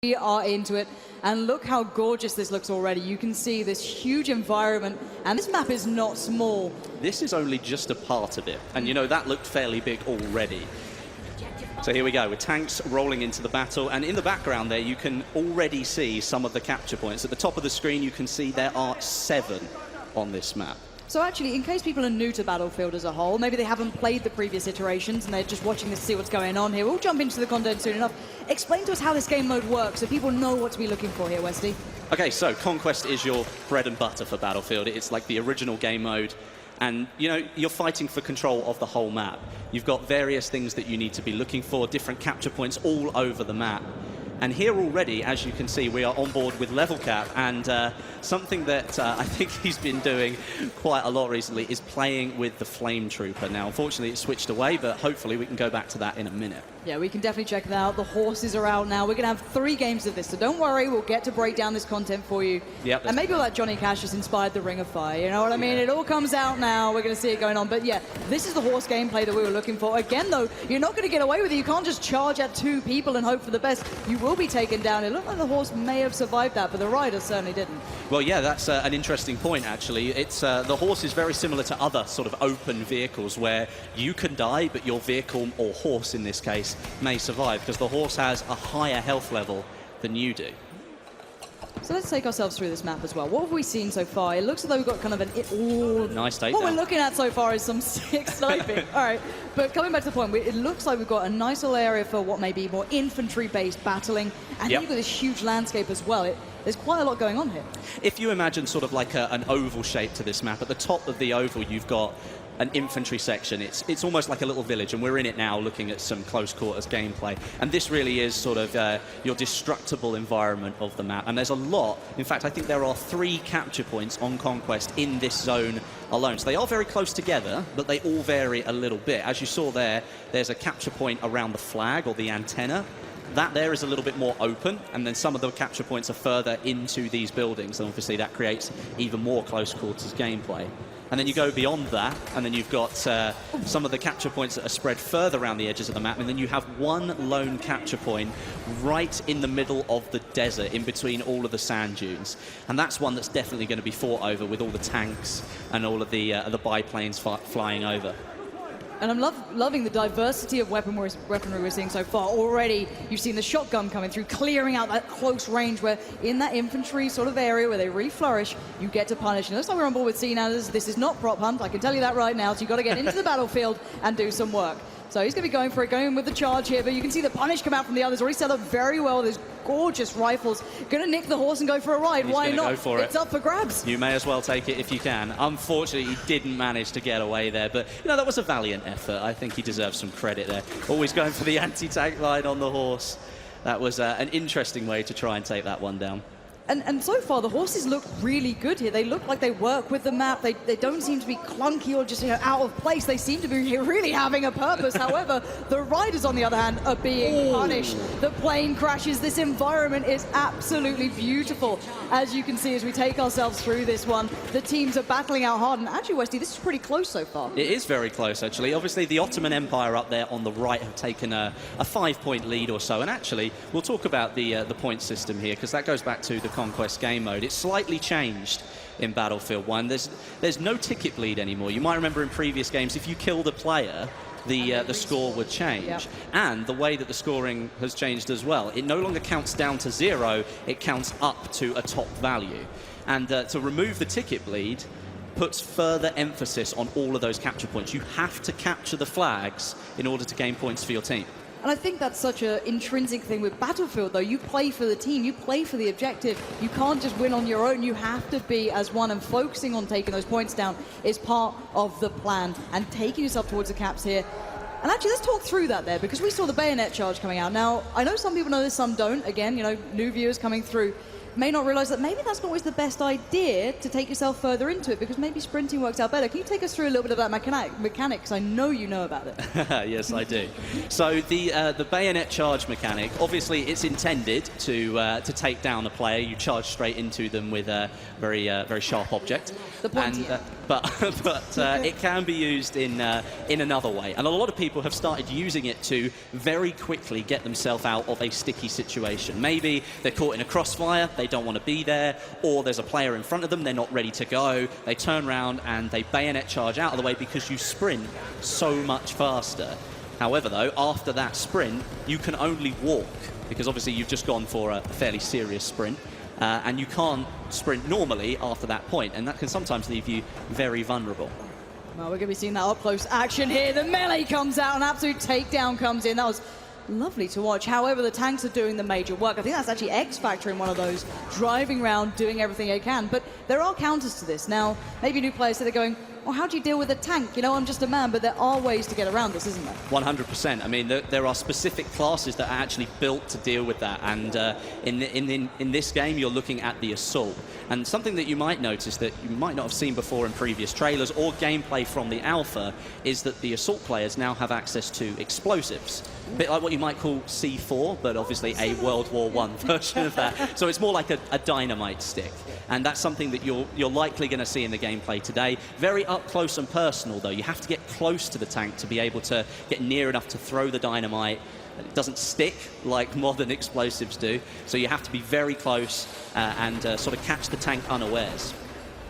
We are into it, and look how gorgeous this looks already. You can see this huge environment, and this map is not small. This is only just a part of it, and you know, that looked fairly big already. So here we go, with tanks rolling into the battle, and in the background there you can already see some of the capture points. At the top of the screen you can see there are 7 on this map. So actually, in case people are new to Battlefield as a whole, maybe they haven't played the previous iterations and they're just watching to see what's going on here, we'll jump into the content soon enough. Explain to us how this game mode works so people know what to be looking for here, Westy. Okay, so Conquest is your bread and butter for Battlefield. It's like the original game mode. And, you know, you're fighting for control of the whole map. You've got various things that you need to be looking for, different capture points all over the map. And here already, as you can see, we are on board with Level Cap, and something that I think he's been doing quite a lot recently is playing with the Flame Trooper. Now, unfortunately, it switched away, but hopefully we can go back to that in a minute. Yeah, we can definitely check that out. The horses are out now. We're going to have 3 games of this, so don't worry, we'll get to break down this content for you. Yep, and maybe all that Johnny Cash has inspired the Ring of Fire, you know what I mean? Yeah. It all comes out now, we're going to see it going on. But yeah, this is the horse gameplay that we were looking for. Again, though, you're not going to get away with it. You can't just charge at 2 people and hope for the best. You will be taken down. It looked like the horse may have survived that, but the rider certainly didn't. Well, yeah, that's an interesting point, actually. It's the horse is very similar to other sort of open vehicles where you can die, but your vehicle, or horse in this case, may survive, because the horse has a higher health level than you do. So let's take ourselves through this map as well. What have we seen so far? It looks as though we've got kind of an... Nice takedown. What we're looking at so far is some sick sniping. All right, but coming back to the point, it looks like we've got a nice little area for what may be more infantry-based battling, and you've got this huge landscape as well. There's quite a lot going on here. If you imagine sort of like an oval shape to this map, at the top of the oval you've got an infantry section. It's almost like a little village, and we're in it now looking at some close quarters gameplay. And this really is sort of your destructible environment of the map. And there's a lot. In fact, I think there are 3 capture points on Conquest in this zone alone. So they are very close together, but they all vary a little bit. As you saw there, there's a capture point around the flag or the antenna. That there is a little bit more open, and then some of the capture points are further into these buildings, and obviously that creates even more close quarters gameplay. And then you go beyond that, and then you've got some of the capture points that are spread further around the edges of the map, and then you have one lone capture point right in the middle of the desert, in between all of the sand dunes. And that's one that's definitely going to be fought over with all the tanks and all of the biplanes flying over. And I'm loving the diversity of weaponry we're seeing so far. Already, you've seen the shotgun coming through, clearing out that close range where in that infantry sort of area where they re-flourish, you get to punish. And it looks like we're on board with Sinai. This is not prop hunt, I can tell you that right now. So you've got to get into the battlefield and do some work. So he's going to be going for it, going with the charge here, but you can see the punish come out from the others. Already set up very well. There's gorgeous rifles. Going to nick the horse and go for a ride. Why not? Go for it. It's up for grabs. You may as well take it if you can. Unfortunately, he didn't manage to get away there, but you know, that was a valiant effort. I think he deserves some credit there. Always going for the anti-tank line on the horse. That was an interesting way to try and take that one down. And so far, the horses look really good here. They look like they work with the map. They don't seem to be clunky or just, you know, out of place. They seem to be really having a purpose. However, the riders, on the other hand, are being punished. The plane crashes. This environment is absolutely beautiful. As you can see, as we take ourselves through this one, the teams are battling out hard. And actually, Westy, this is pretty close so far. It is very close, actually. Obviously, the Ottoman Empire up there on the right have taken a 5-point lead or so. And actually, we'll talk about the point system here, because that goes back to the Conquest game mode. It's slightly changed in Battlefield 1. There's no ticket bleed anymore. You might remember in previous games, if you killed a player, the score would change. Yep. And the way that the scoring has changed as well, it no longer counts down to 0, it counts up to a top value. And to remove the ticket bleed puts further emphasis on all of those capture points. You have to capture the flags in order to gain points for your team. And I think that's such an intrinsic thing with Battlefield, though. You play for the team, you play for the objective. You can't just win on your own. You have to be as one, and focusing on taking those points down is part of the plan, and taking yourself towards the caps here. And actually, let's talk through that there, because we saw the bayonet charge coming out. Now, I know some people know this, some don't. Again, you know, new viewers coming through. may not realize that maybe that's not always the best idea to take yourself further into it, because maybe sprinting works out better. Can you take us through a little bit of that mechanics? I know you know about it. Yes, I do. So the bayonet charge mechanic, obviously it's intended to take down a player. You charge straight into them with a very sharp object. The pointy end. But it can be used in another way. And a lot of people have started using it to very quickly get themselves out of a sticky situation. Maybe they're caught in a crossfire, they don't want to be there, or there's a player in front of them, they're not ready to go. They turn around and they bayonet charge out of the way because you sprint so much faster. However, though, after that sprint, you can only walk, because obviously you've just gone for a fairly serious sprint. And you can't sprint normally after that point, and that can sometimes leave you very vulnerable. Well, we're going to be seeing that up-close action here. The melee comes out, an absolute takedown comes in. That was lovely to watch. However, the tanks are doing the major work. I think that's actually X Factor in one of those, driving around, doing everything they can. But there are counters to this. Now, maybe new players, so they're going, well, how do you deal with a tank? You know, I'm just a man, but there are ways to get around this, isn't there? 100%. I mean, there are specific classes that are actually built to deal with that. And in this game, you're looking at the Assault. And something that you might notice that you might not have seen before in previous trailers or gameplay from the alpha is that the Assault players now have access to explosives. A bit like what you might call C4, but obviously a World War I version of that. So it's more like a dynamite stick. And that's something that you're likely going to see in the gameplay today. Very up close and personal, though. You have to get close to the tank to be able to get near enough to throw the dynamite. It doesn't stick like modern explosives do, so you have to be very close and sort of catch the tank unawares.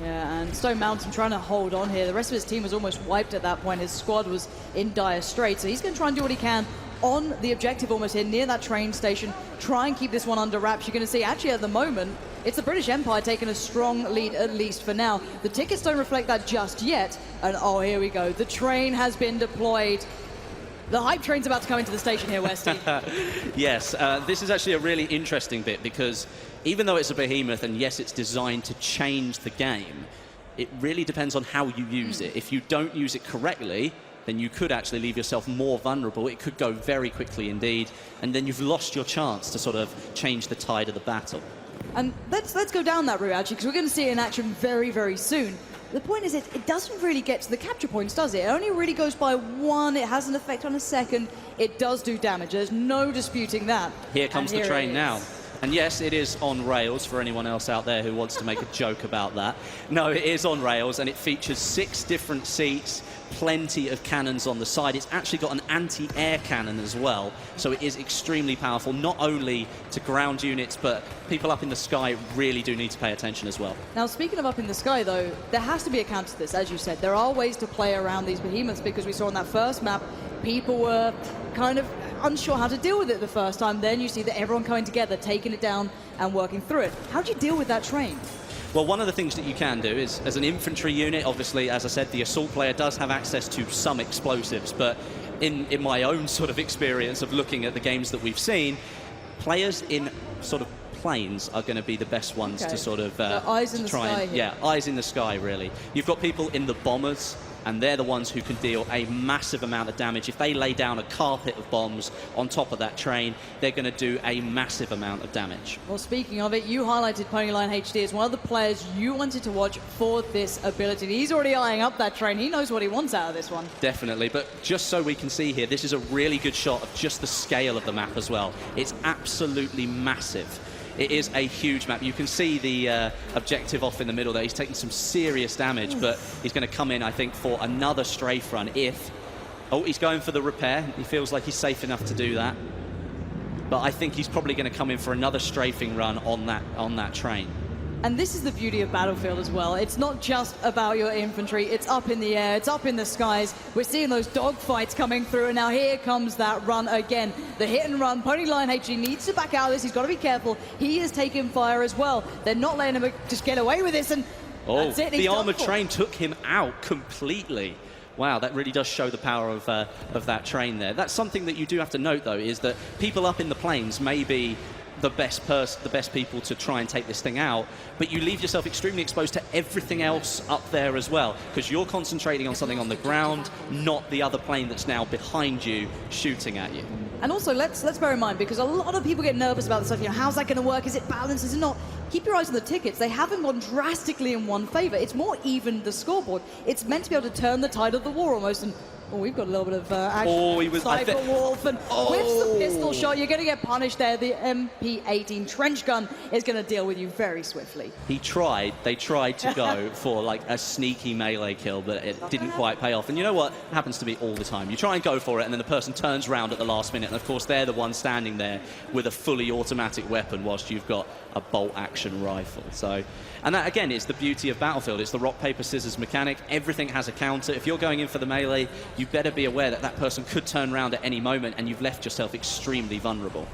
Yeah, and Stone Mountain trying to hold on here. The rest of his team was almost wiped at that point. His squad was in dire straits, so he's going to try and do what he can on the objective almost here, near that train station. Try and keep this one under wraps. You're going to see, actually, at the moment, it's the British Empire taking a strong lead, at least for now. The tickets don't reflect that just yet. And, oh, here we go. The train has been deployed. The hype train's about to come into the station here, Westy. Yes, this is actually a really interesting bit, because even though it's a behemoth, and yes, it's designed to change the game, it really depends on how you use it. If you don't use it correctly, then you could actually leave yourself more vulnerable. It could go very quickly indeed, and then you've lost your chance to sort of change the tide of the battle. And let's go down that route, actually, because we're going to see it in action very, very soon. The point is, it doesn't really get to the capture points, does it? It only really goes by one. It has an effect on a second. It does do damage. There's no disputing that. Here comes the train now. And yes, it is on rails for anyone else out there who wants to make a joke about that. No, it is on rails, and it features 6 different seats, plenty of cannons on the side. It's actually got an anti-air cannon as well, so it is extremely powerful, not only to ground units, but people up in the sky really do need to pay attention as well. Now, speaking of up in the sky, though, there has to be a counter to this, as you said. There are ways to play around these behemoths, because we saw on that first map, people were kind of unsure how to deal with it the first time. Then you see that everyone coming together, taking it down and working through it. How do you deal with that train? Well, one of the things that you can do is, as an infantry unit, obviously, as I said, the Assault player does have access to some explosives, but in my own sort of experience of looking at the games that we've seen, players in sort of planes are going to be the best ones to sort of eyes in the sky here. Yeah, eyes in the sky, really. You've got people in the bombers, and they're the ones who can deal a massive amount of damage. If they lay down a carpet of bombs on top of that train, they're going to do a massive amount of damage. Well, speaking of it, you highlighted Ponyline HD as one of the players you wanted to watch for this ability. He's already eyeing up that train. He knows what he wants out of this one. Definitely, but just so we can see here, this is a really good shot of just the scale of the map as well. It's absolutely massive. It is a huge map. You can see the objective off in the middle there. He's taking some serious damage, but he's going to come in, I think, for another strafe run if... Oh, he's going for the repair. He feels like he's safe enough to do that. But I think he's probably going to come in for another strafing run on that train. And this is the beauty of Battlefield as well. It's not just about your infantry. It's up in the air. It's up in the skies. We're seeing those dogfights coming through. And now here comes that run again. The hit and run. Ponyline HD needs to back out of this. He's got to be careful. He is taking fire as well. They're not letting him just get away with this. And that's it. The armored train took him out completely. Wow, that really does show the power of that train there. That's something that you do have to note, though, is that people up in the planes may be the best people to try and take this thing out, but you leave yourself extremely exposed to everything else up there as well, because you're concentrating on something on the ground, not the other plane that's now behind you shooting at you. And also, let's bear in mind, because a lot of people get nervous about this stuff, you know, how's that going to work? Is it balanced? Is it not? Keep your eyes on the tickets. They haven't gone drastically in one favor. It's more even the scoreboard. It's meant to be able to turn the tide of the war almost, and we've got a little bit of action. Cyber Wolf and whips the pistol shot. You're going to get punished there. The MP18 trench gun is going to deal with you very swiftly. They tried to go for like a sneaky melee kill, but it didn't quite pay off. And you know what? It happens to me all the time. You try and go for it, and then the person turns around at the last minute, and of course they're the one standing there with a fully automatic weapon whilst you've got a bolt-action rifle. So, and that again is the beauty of Battlefield. It's the rock, paper, scissors mechanic. Everything has a counter. If you're going in for the melee, you better be aware that that person could turn around at any moment, and you've left yourself extremely vulnerable.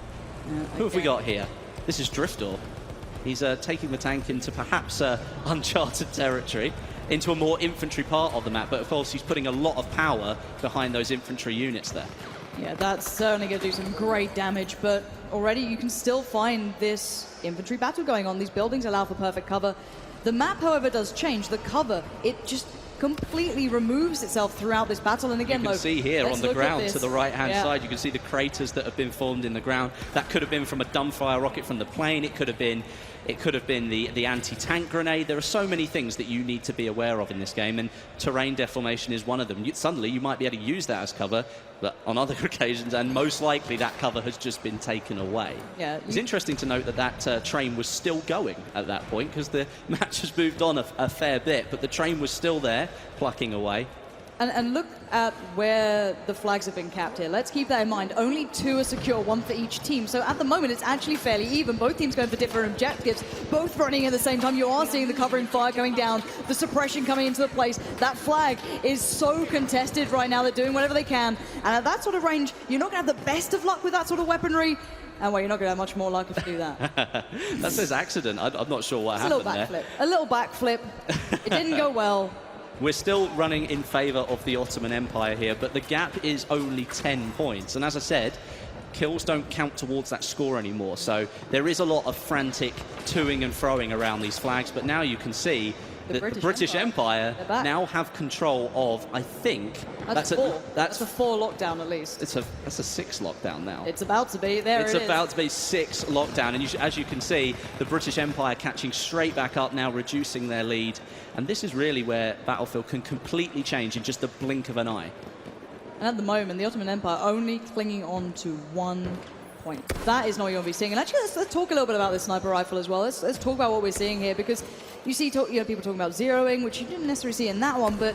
Who have we got here? This is Driftor. He's taking the tank into perhaps uncharted territory, into a more infantry part of the map, but of course he's putting a lot of power behind those infantry units there. Yeah, that's certainly going to do some great damage, but already you can still find this infantry battle going on. These buildings allow for perfect cover. The map, however, does change. The cover, it just completely removes itself throughout this battle. And again, you can see here on the ground to the right-hand side, you can see the craters that have been formed in the ground. That could have been from a dumbfire rocket from the plane. It could have been the anti-tank grenade. There are so many things that you need to be aware of in this game, and terrain deformation is one of them. Suddenly, you might be able to use that as cover, but on other occasions, and most likely that cover has just been taken away. Yeah, it's interesting to note that that train was still going at that point, because the match has moved on a fair bit, but the train was still there, plucking away. And look at where the flags have been capped here. Let's keep that in mind. Only 2 are secure, 1 for each team. So at the moment, it's actually fairly even. Both teams going for different objectives, both running at the same time. You are seeing the covering fire going down, the suppression coming into the place. That flag is so contested right now. They're doing whatever they can. And at that sort of range, you're not going to have the best of luck with that sort of weaponry. And well, you're not going to have much more luck if you do that. That says accident. I'm not sure what happened there. A little backflip. It didn't go well. We're still running in favor of the Ottoman Empire here, but the gap is only 10 points. And as I said, kills don't count towards that score anymore. So there is a lot of frantic toing and froing around these flags, but now you can see that the British Empire now have control of, I think... That's a 4 lockdown at least. That's a 6 lockdown now. It's about to be. It's about to be 6 lockdown. And as you can see, the British Empire catching straight back up now, reducing their lead. And this is really where Battlefield can completely change in just the blink of an eye. And at the moment, the Ottoman Empire only clinging on to 1 point. That is not what you're going to be seeing. And actually, let's talk a little bit about this sniper rifle as well. Let's talk about what we're seeing here, because you see people talking about zeroing, which you didn't necessarily see in that one, but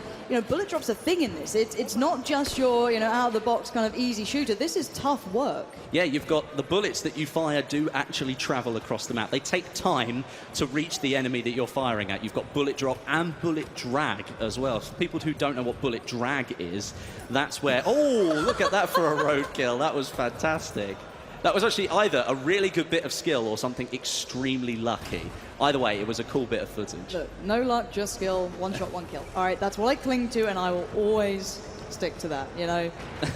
bullet drop's a thing in this. It's not just your out of the box kind of easy shooter. This is tough work. Yeah, you've got the bullets that you fire do actually travel across the map. They take time to reach the enemy that you're firing at. You've got bullet drop and bullet drag as well. For people who don't know what bullet drag is, that's where... Oh, look at that for a roadkill. That was fantastic. That was actually either a really good bit of skill or something extremely lucky. Either way, it was a cool bit of footage. Look, no luck, just skill, 1 shot, 1 kill. All right, that's what I cling to, and I will always stick to that,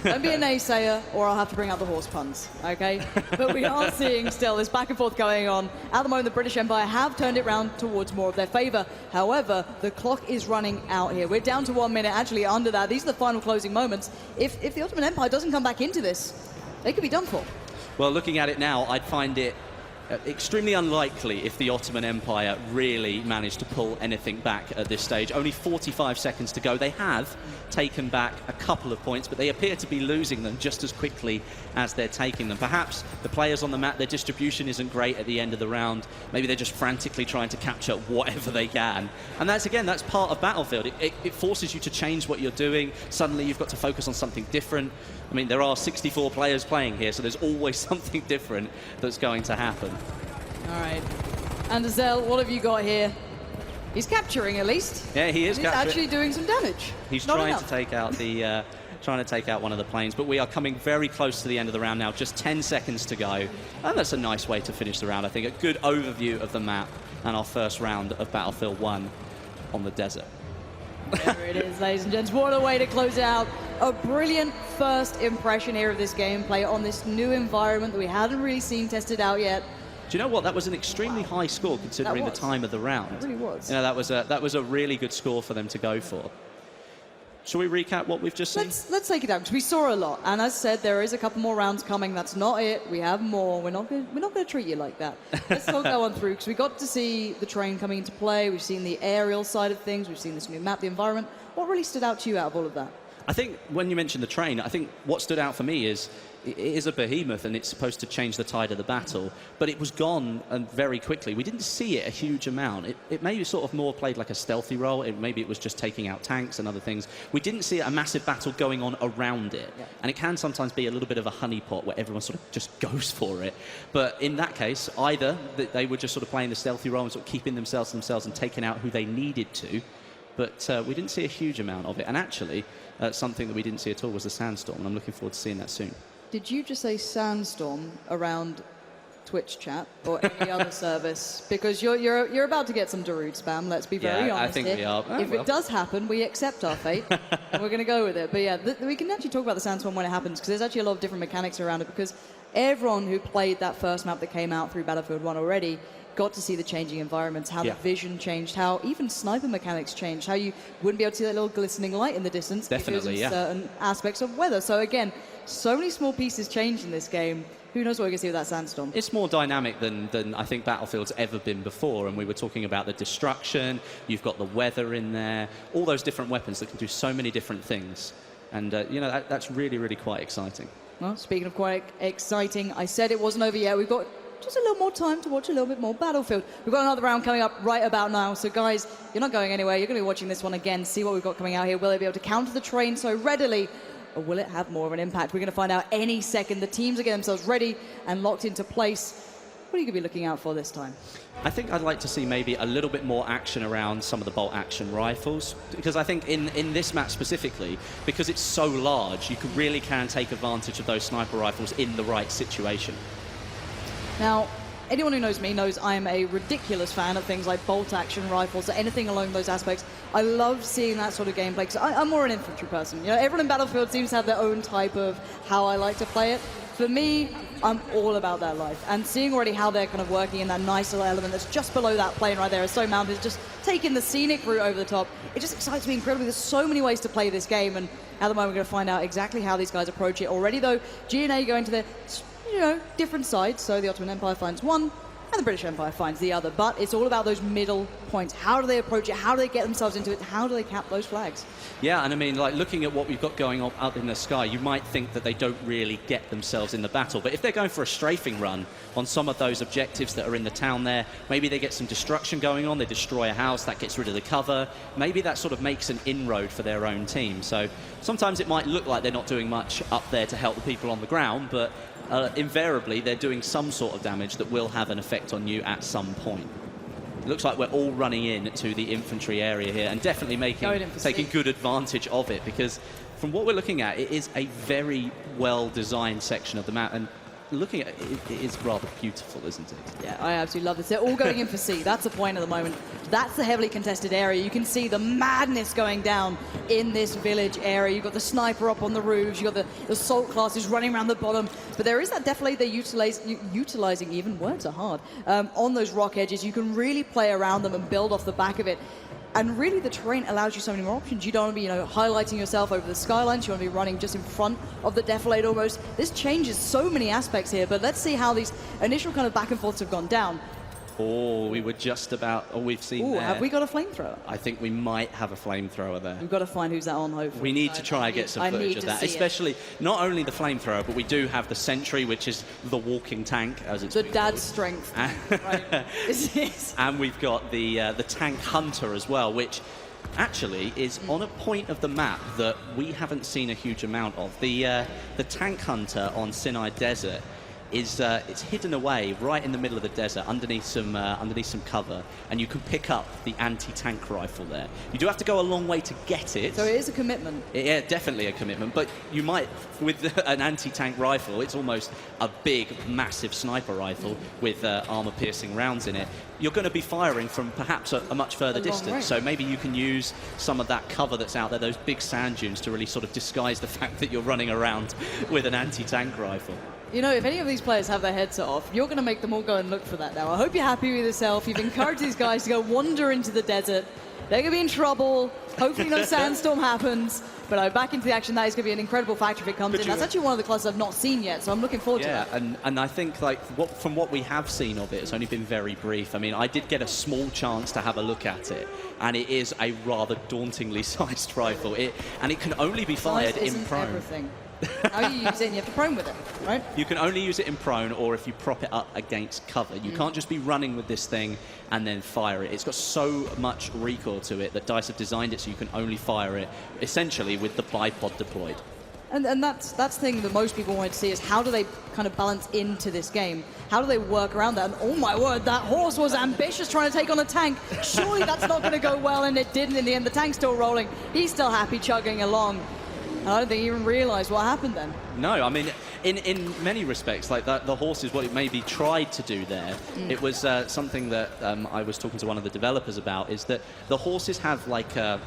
Don't be a naysayer, or I'll have to bring out the horse puns, okay? But we are seeing still this back and forth going on. At the moment, the British Empire have turned it round towards more of their favor. However, the clock is running out here. We're down to 1 minute, actually under that. These are the final closing moments. If the Ottoman Empire doesn't come back into this, they could be done for. Well, looking at it now, I'd find it extremely unlikely if the Ottoman Empire really managed to pull anything back at this stage. Only 45 seconds to go. They have taken back a couple of points, but they appear to be losing them just as quickly as they're taking them. Perhaps the players on the map, their distribution isn't great at the end of the round. Maybe they're just frantically trying to capture whatever they can. And that's part of Battlefield. It forces you to change what you're doing. Suddenly you've got to focus on something different. I mean, there are 64 players playing here, so there's always something different that's going to happen. All right. And Azel, what have you got here? He's capturing, at least. Yeah, he is. He's actually doing some damage. He's trying to take out the, trying to take out one of the planes, but we are coming very close to the end of the round now. Just 10 seconds to go, and that's a nice way to finish the round. I think a good overview of the map and our first round of Battlefield 1 on the desert. There it is, ladies and gents. What a way to close out. A brilliant first impression here of this gameplay on this new environment that we hadn't really seen tested out yet. Do you know what? That was an extremely high score considering the time of the round. It really was. You know, that was a really good score for them to go for. Shall we recap what we've just seen? Let's take it down because we saw a lot, and as said, there is a couple more rounds coming. That's not it. We have more. We're not going to treat you like that. Let's all go on through because we got to see the train coming into play. We've seen the aerial side of things. We've seen this new map, the environment. What really stood out to you out of all of that? I think when you mentioned the train, I think what stood out for me is it is a behemoth and it's supposed to change the tide of the battle, but it was gone and very quickly. We didn't see it a huge amount. It maybe sort of more played like a stealthy role. Maybe it was just taking out tanks and other things. We didn't see a massive battle going on around it. Yeah. And it can sometimes be a little bit of a honeypot where everyone sort of just goes for it. But in that case, either they were just sort of playing the stealthy role and sort of keeping themselves and taking out who they needed to. But we didn't see a huge amount of it. And actually, something that we didn't see at all was the sandstorm, and I'm looking forward to seeing that soon. Did you just say sandstorm around Twitch chat or any other service? Because you're about to get some Darude spam, let's be very honest. I think here. we are. If it does happen, we accept our fate, and we're going to go with it. But yeah, we can actually talk about the sandstorm when it happens, because there's actually a lot of different mechanics around it, because everyone who played that first map that came out through Battlefield 1 already got to see the changing environments, how the vision changed, how even sniper mechanics changed, how you wouldn't be able to see that little glistening light in the distance because of certain aspects of weather. So again, so many small pieces changed in this game. Who knows what we're going to see with that sandstorm? It's more dynamic than I think Battlefield's ever been before. And we were talking about the destruction, you've got the weather in there, all those different weapons that can do so many different things. And, you know, that's really, really quite exciting. Well, speaking of quite exciting, I said it wasn't over yet. We've got just a little more time to watch a little bit more Battlefield. We've got another round coming up right about now. So, guys, you're not going anywhere. You're going to be watching this one again, see what we've got coming out here. Will they be able to counter the train so readily, or will it have more of an impact? We're going to find out any second. The teams are getting themselves ready and locked into place. What are you going to be looking out for this time? I think I'd like to see maybe a little bit more action around some of the bolt-action rifles, because I think in this map specifically, because it's so large, you really can take advantage of those sniper rifles in the right situation. Now, anyone who knows me knows I am a ridiculous fan of things like bolt-action rifles, anything along those aspects. I love seeing that sort of gameplay, because I'm more an infantry person. You know, everyone in Battlefield seems to have their own type of how I like to play it. For me, I'm all about that life. And seeing already how they're kind of working in that nice little element that's just below that plane right there is so mounted, just taking the scenic route over the top. It just excites me incredibly. There's so many ways to play this game, and at the moment we're going to find out exactly how these guys approach it. Already, though, G&A going to their, you know, different sides. So the Ottoman Empire finds one, and the British Empire finds the other. But it's all about those middle points. How do they approach it? How do they get themselves into it? How do they cap those flags? Yeah, and I mean, like, looking at what we've got going on up in the sky, you might think that they don't really get themselves in the battle. But if they're going for a strafing run on some of those objectives that are in the town there, maybe they get some destruction going on, they destroy a house, that gets rid of the cover. Maybe that sort of makes an inroad for their own team. So sometimes it might look like they're not doing much up there to help the people on the ground, but invariably they're doing some sort of damage that will have an effect on you at some point. It looks like we're all running in to the infantry area here and definitely taking good advantage of it, because from what we're looking at, it is a very well-designed section of the map, and looking at it, it is rather beautiful, isn't it? Yeah, I absolutely love this. They're all going in for C. That's the point at the moment. That's the heavily contested area. You can see the madness going down in this village area. You've got the sniper up on the roofs. You've got the assault classes running around the bottom. But there is that definitely they're utilizing, even words are hard, on those rock edges. You can really play around them and build off the back of it. And really, the terrain allows you so many more options. You don't want to be, you know, highlighting yourself over the skylines. You want to be running just in front of the defilade almost. This changes so many aspects here, but let's see how these initial kind of back and forths have gone down. Oh, we were just about... Oh, we've seen there. Have we got a flamethrower? I think we might have a flamethrower there. We've got to find who's that on, hopefully. We need to try and get some footage of that. Especially, not only the flamethrower, but we do have the sentry, which is the walking tank, as it's the dad's strength. And we've got the tank hunter as well, which actually is on a point of the map that we haven't seen a huge amount of. The tank hunter on Sinai Desert is it's hidden away right in the middle of the desert underneath some cover, and you can pick up the anti-tank rifle there. You do have to go a long way to get it. So it is a commitment. Yeah, definitely a commitment. But you might, with an anti-tank rifle, it's almost a big, massive sniper rifle with armor-piercing rounds in it. You're going to be firing from perhaps a much further distance. So maybe you can use some of that cover that's out there, those big sand dunes, to really sort of disguise the fact that you're running around with an anti-tank rifle. You know, if any of these players have their heads off, you're going to make them all go and look for that now. I hope you're happy with yourself. You've encouraged these guys to go wander into the desert. They're going to be in trouble. Hopefully no sandstorm happens. But back into the action, that is going to be an incredible factor if it comes in. That's actually one of the classes I've not seen yet, so I'm looking forward to that. Yeah, and I think like from what we have seen of it, it's only been very brief. I mean, I did get a small chance to have a look at it, and it is a rather dauntingly sized rifle. And it can only be fired in prone. Everything. How you use it, and you have to prone with it, right? You can only use it in prone or if you prop it up against cover. You can't just be running with this thing and then fire it. It's got so much recoil to it that DICE have designed it so you can only fire it essentially with the bipod deployed. And that's the thing that most people wanted to see is how do they kind of balance into this game? How do they work around that? And oh my word, that horse was ambitious trying to take on a tank. Surely that's not going to go well, and it didn't in the end. The tank's still rolling. He's still happy chugging along. I don't think he even realized what happened then. No, I mean, in many respects, like that, the horse is what it maybe tried to do there. It was something that I was talking to one of the developers about, is that the horses have like I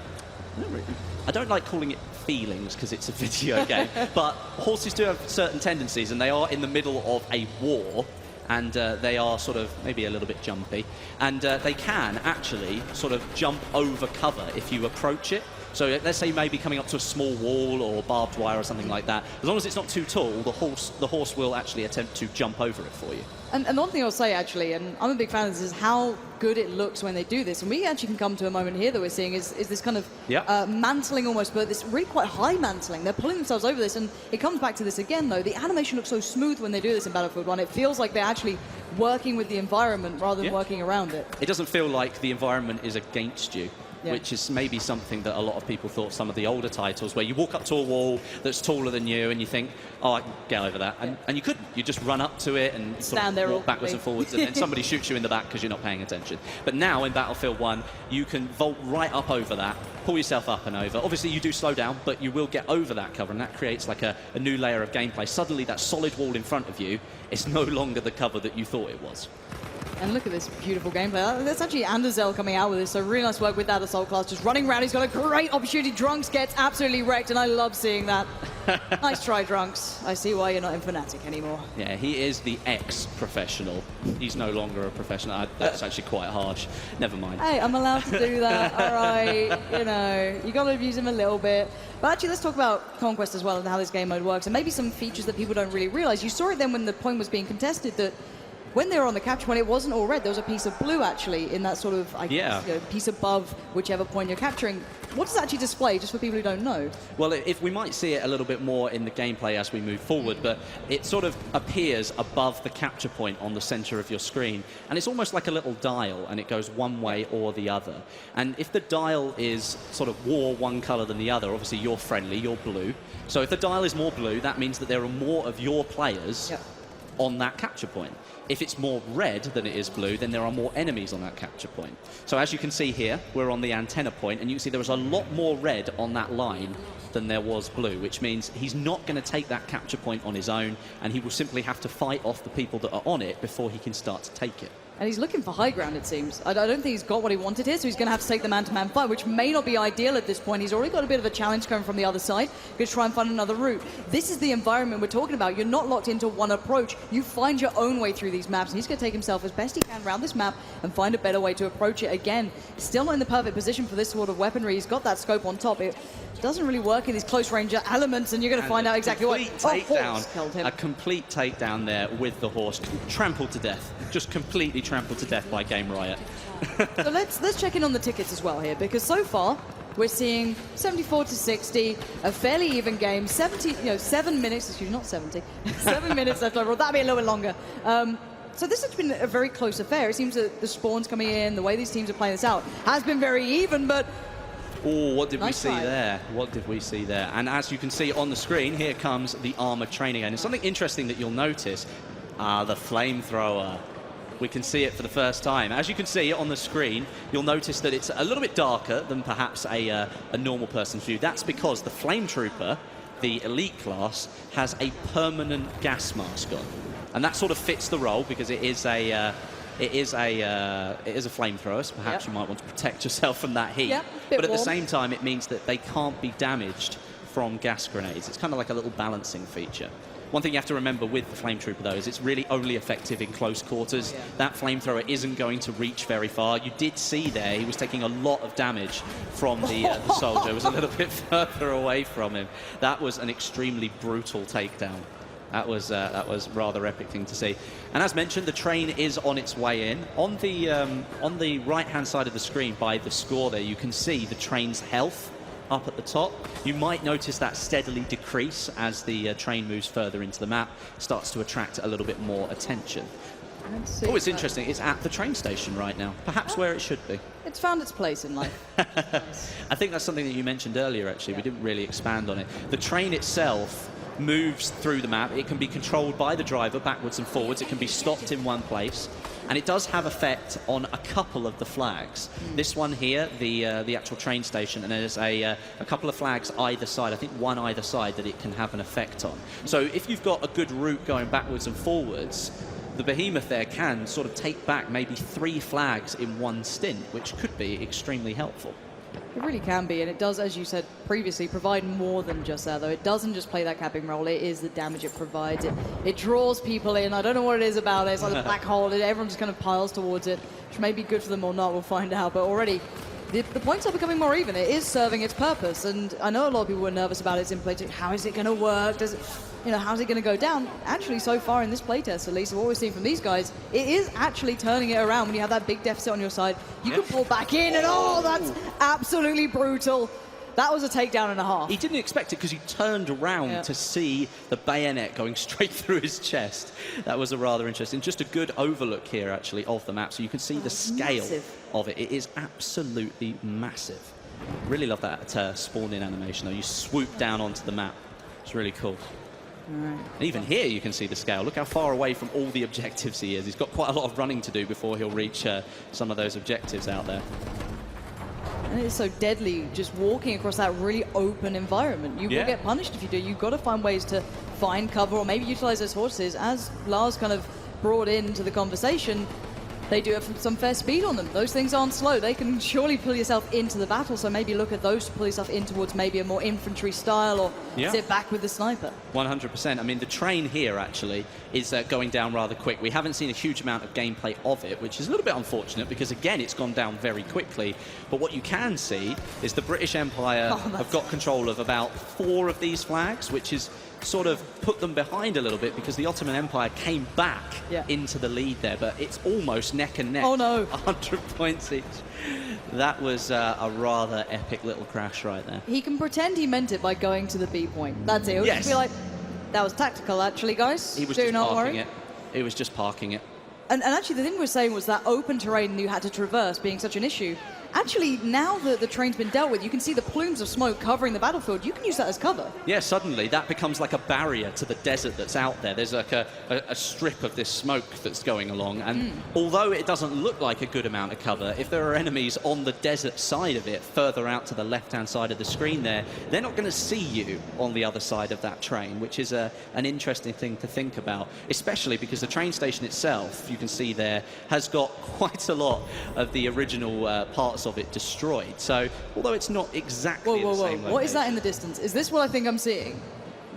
don't like calling it feelings because it's a video game, but horses do have certain tendencies, and they are in the middle of a war, and they are sort of maybe a little bit jumpy, and they can actually sort of jump over cover if you approach it. So let's say you may be coming up to a small wall or barbed wire or something like that. As long as it's not too tall, the horse will actually attempt to jump over it for you. And one thing I'll say, actually, and I'm a big fan of this, is how good it looks when they do this. And we actually can come to a moment here that we're seeing is this kind of mantling almost, but this really quite high mantling. They're pulling themselves over this, and it comes back to this again, though. The animation looks so smooth when they do this in Battlefield 1. It feels like they're actually working with the environment rather than working around it. It doesn't feel like the environment is against you. Which is maybe something that a lot of people thought some of the older titles, where you walk up to a wall that's taller than you and you think, oh, I can get over that. And you couldn't. You just run up to it and sort stand of there walk backwards and forwards, and then somebody shoots you in the back because you're not paying attention. But now in Battlefield 1, you can vault right up over that, pull yourself up and over. Obviously, you do slow down, but you will get over that cover, and that creates like a new layer of gameplay. Suddenly, that solid wall in front of you is no longer the cover that you thought it was. And look at this beautiful gameplay. That's actually Anderzel coming out with this, so really nice work with that assault class. Just running around, he's got a great opportunity. Drunks gets absolutely wrecked, and I love seeing that. Nice try, Drunks. I see why you're not in Fnatic anymore. Yeah, he is the ex-professional. He's no longer a professional. That's actually quite harsh. Never mind. Hey, I'm allowed to do that, all right. You know, you got to abuse him a little bit. But actually, let's talk about Conquest as well and how this game mode works, and maybe some features that people don't really realize. You saw it then when the point was being contested that when they were on the capture point, it wasn't all red. There was a piece of blue, actually, in that sort of, I guess, you know, piece above whichever point you're capturing. What does it actually display, just for people who don't know? Well, if we might see it a little bit more in the gameplay as we move forward, but it sort of appears above the capture point on the center of your screen, and it's almost like a little dial, and it goes one way or the other. And if the dial is sort of war one color than the other, obviously you're friendly, you're blue. So if the dial is more blue, that means that there are more of your players on that capture point. If it's more red than it is blue, then there are more enemies on that capture point. So as you can see here, we're on the antenna point, and you can see there was a lot more red on that line than there was blue, which means he's not going to take that capture point on his own, and he will simply have to fight off the people that are on it before he can start to take it. And he's looking for high ground, it seems. I don't think he's got what he wanted here, so he's going to have to take the man-to-man fight, which may not be ideal at this point. He's already got a bit of a challenge coming from the other side. Going to try and find another route. This is the environment we're talking about. You're not locked into one approach. You find your own way through these maps, and he's going to take himself as best he can around this map and find a better way to approach it. Again, still not in the perfect position for this sort of weaponry. He's got that scope on top. It doesn't really work in these close range elements, and you're going to find out exactly what. Killed him. A complete takedown there with the horse, trampled to death, just completely trampled to death by Game Riot. So let's check in on the tickets as well here, because so far we're seeing 74 to 60, a fairly even game. 7 minutes. Excuse me, not 70. 7 minutes left overall. That'll be a little bit longer. So this has been a very close affair. It seems that the spawns coming in, the way these teams are playing this out, has been very even, but. Oh, what did we see there? What did we see there? And as you can see on the screen, here comes the armored training. And something interesting that you'll notice, the flamethrower. We can see it for the first time. As you can see on the screen, you'll notice that it's a little bit darker than perhaps a normal person's view. That's because the Flame Trooper, the elite class, has a permanent gas mask on. And that sort of fits the role because it is a flamethrower, so perhaps you might want to protect yourself from that heat. But at the same time, it means that they can't be damaged from gas grenades. It's kind of like a little balancing feature. One thing you have to remember with the Flame Trooper, though, is it's really only effective in close quarters. Yeah. That flamethrower isn't going to reach very far. You did see there, he was taking a lot of damage from the soldier. It was a little bit further away from him. That was an extremely brutal takedown. That was rather epic thing to see. And as mentioned, the train is on its way in. On the right-hand side of the screen by the score there, you can see the train's health up at the top. You might notice that steadily decrease as the train moves further into the map. It starts to attract a little bit more attention. Oh, it's interesting. It's at the train station right now, perhaps where it should be. It's found its place in life. I think that's something that you mentioned earlier, actually. We didn't really expand on it. The train itself moves through the map. It can be controlled by the driver backwards and forwards. It can be stopped in one place. And it does have effect on a couple of the flags. This one here, the actual train station, and there's a couple of flags either side, I think one either side, that it can have an effect on. So if you've got a good route going backwards and forwards, the behemoth there can sort of take back maybe 3 flags in one stint, which could be extremely helpful. It really can be, and it does, as you said previously, provide more than just that, though. It doesn't just play that capping role, it is the damage it provides. It draws people in. I don't know what it is about it. It's like a black hole. Everyone just kind of piles towards it, which may be good for them or not, we'll find out. But already, the points are becoming more even. It is serving its purpose, and I know a lot of people were nervous about its in playtest. How is it going to work? Does it, how's it going to go down? Actually, so far in this playtest, at least, what we're seeing from these guys, it is actually turning it around. When you have that big deficit on your side, you can pull back in, and oh, that's absolutely brutal. That was a takedown and a half. He didn't expect it because he turned around to see the bayonet going straight through his chest. That was a rather interesting, just a good overlook here, actually, of the map, so you can see the scale of it. It is absolutely massive. Really love that spawn-in animation, though. You swoop down onto the map. It's really cool. Right. And even here you can see the scale. Look how far away from all the objectives he is. He's got quite a lot of running to do before he'll reach some of those objectives out there. And it's so deadly just walking across that really open environment. You will get punished if you do. You've got to find ways to find cover or maybe utilize those horses. As Lars kind of brought into the conversation, they do have some fair speed on them. Those things aren't slow. They can surely pull yourself into the battle, so maybe look at those to pull yourself in towards maybe a more infantry style or sit back with the sniper. 100%. I mean, the train here, actually, is going down rather quick. We haven't seen a huge amount of gameplay of it, which is a little bit unfortunate because, again, it's gone down very quickly. But what you can see is the British Empire have got control of about 4 of these flags, which is sort of put them behind a little bit because the Ottoman Empire came back into the lead there, but it's almost neck and neck. Oh no. 100 points each. That was a rather epic little crash right there. He can pretend he meant it by going to the B point. That's it. It would just be like, that was tactical, actually, guys. He was Do just not parking worry. it. He was just parking it. And actually, the thing we were saying was that open terrain you had to traverse being such an issue. Actually, now that the train's been dealt with, you can see the plumes of smoke covering the battlefield. You can use that as cover. Yeah, suddenly that becomes like a barrier to the desert that's out there. There's like a strip of this smoke that's going along, and although it doesn't look like a good amount of cover, if there are enemies on the desert side of it, further out to the left-hand side of the screen there, they're not going to see you on the other side of that train, which is an interesting thing to think about, especially because the train station itself, you can see there, has got quite a lot of the original parts of it destroyed. So, although it's not exactly the same location. What is that in the distance? Is this what I think I'm seeing?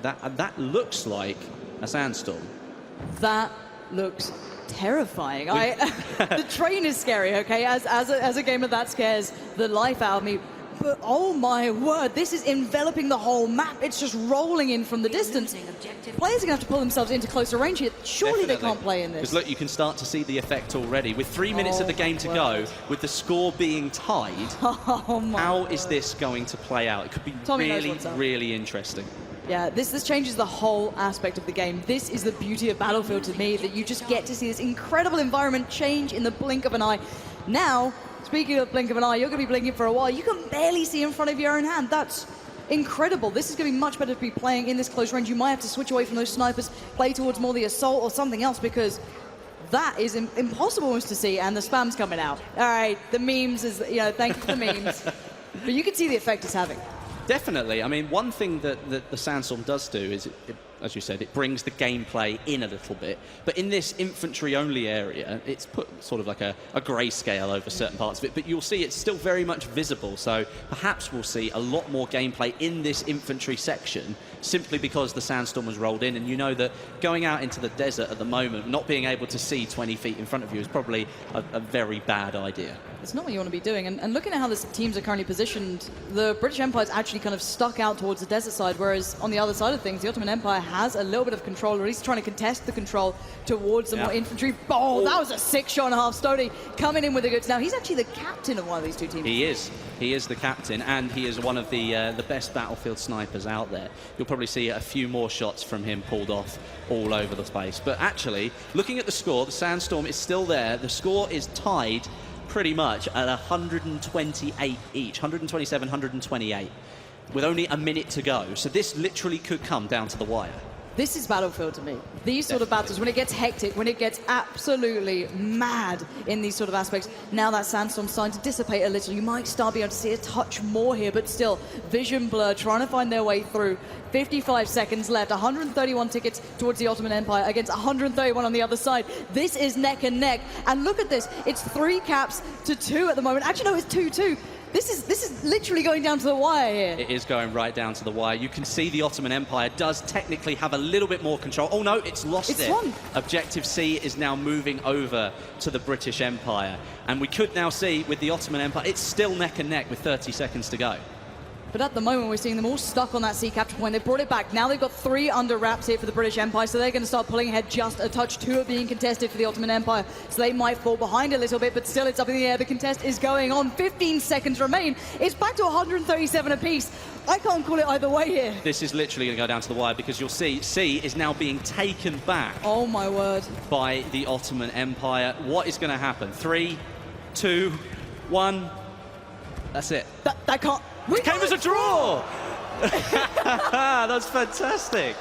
That looks like a sandstorm. That looks terrifying. The train is scary, okay? As a gamer, that scares the life out of me. But oh my word, this is enveloping the whole map. It's just rolling in from the distance. Players are going to have to pull themselves into closer range here. Surely they can't play in this. Because look, you can start to see the effect already. With 3 minutes of the game to go, with the score being tied, how is this going to play out? It could be really, really interesting. Yeah, this changes the whole aspect of the game. This is the beauty of Battlefield to me, that you just get to see this incredible environment change in the blink of an eye. Now, speaking of blink of an eye, you're going to be blinking for a while. You can barely see in front of your own hand. That's incredible. This is going to be much better to be playing in this close range. You might have to switch away from those snipers, play towards more the assault or something else, because that is impossible almost to see, and the spam's coming out. All right, the memes is, thank you for the memes. But you can see the effect it's having. Definitely. I mean, one thing that the sandstorm does do is as you said, it brings the gameplay in a little bit. But in this infantry-only area, it's put sort of like a grayscale over certain parts of it, but you'll see it's still very much visible. So perhaps we'll see a lot more gameplay in this infantry section simply because the sandstorm was rolled in. And you know that going out into the desert at the moment, not being able to see 20 feet in front of you is probably a very bad idea. It's not what you want to be doing. And looking at how the teams are currently positioned, the British Empire is actually kind of stuck out towards the desert side, whereas on the other side of things, the Ottoman Empire has a little bit of control, or at least trying to contest the control towards the more infantry. Oh, that was a 6-shot-and-a-half. Stoney coming in with the goods. Now, he's actually the captain of one of these two teams. He is. He is the captain, and he is one of the best battlefield snipers out there. You'll probably see a few more shots from him pulled off all over the place. But actually, looking at the score, the sandstorm is still there. The score is tied pretty much at 128 each, 127, 128, with only a minute to go. So this literally could come down to the wire. This is Battlefield to me. These sort of battles, when it gets hectic, when it gets absolutely mad in these sort of aspects, now that sandstorm's starting to dissipate a little. You might start being able to see a touch more here, but still, vision blur, trying to find their way through. 55 seconds left, 131 tickets towards the Ottoman Empire against 131 on the other side. This is neck and neck. And look at this, it's 3 caps to 2 at the moment. Actually, no, it's 2-2. This is literally going down to the wire here. It is going right down to the wire. You can see the Ottoman Empire does technically have a little bit more control. Oh no, it's lost it. It's won. Objective C is now moving over to the British Empire. And we could now see with the Ottoman Empire, it's still neck and neck with 30 seconds to go. But at the moment, we're seeing them all stuck on that sea capture point. They brought it back. Now they've got 3 under wraps here for the British Empire, so they're going to start pulling ahead just a touch. 2 are being contested for the Ottoman Empire, so they might fall behind a little bit, but still it's up in the air. The contest is going on. 15 seconds remain. It's back to 137 apiece. I can't call it either way here. This is literally going to go down to the wire because you'll see C is now being taken back. Oh my word. By the Ottoman Empire. What is going to happen? 3, 2, 1. That's it. That can't... It came as a draw! That's fantastic.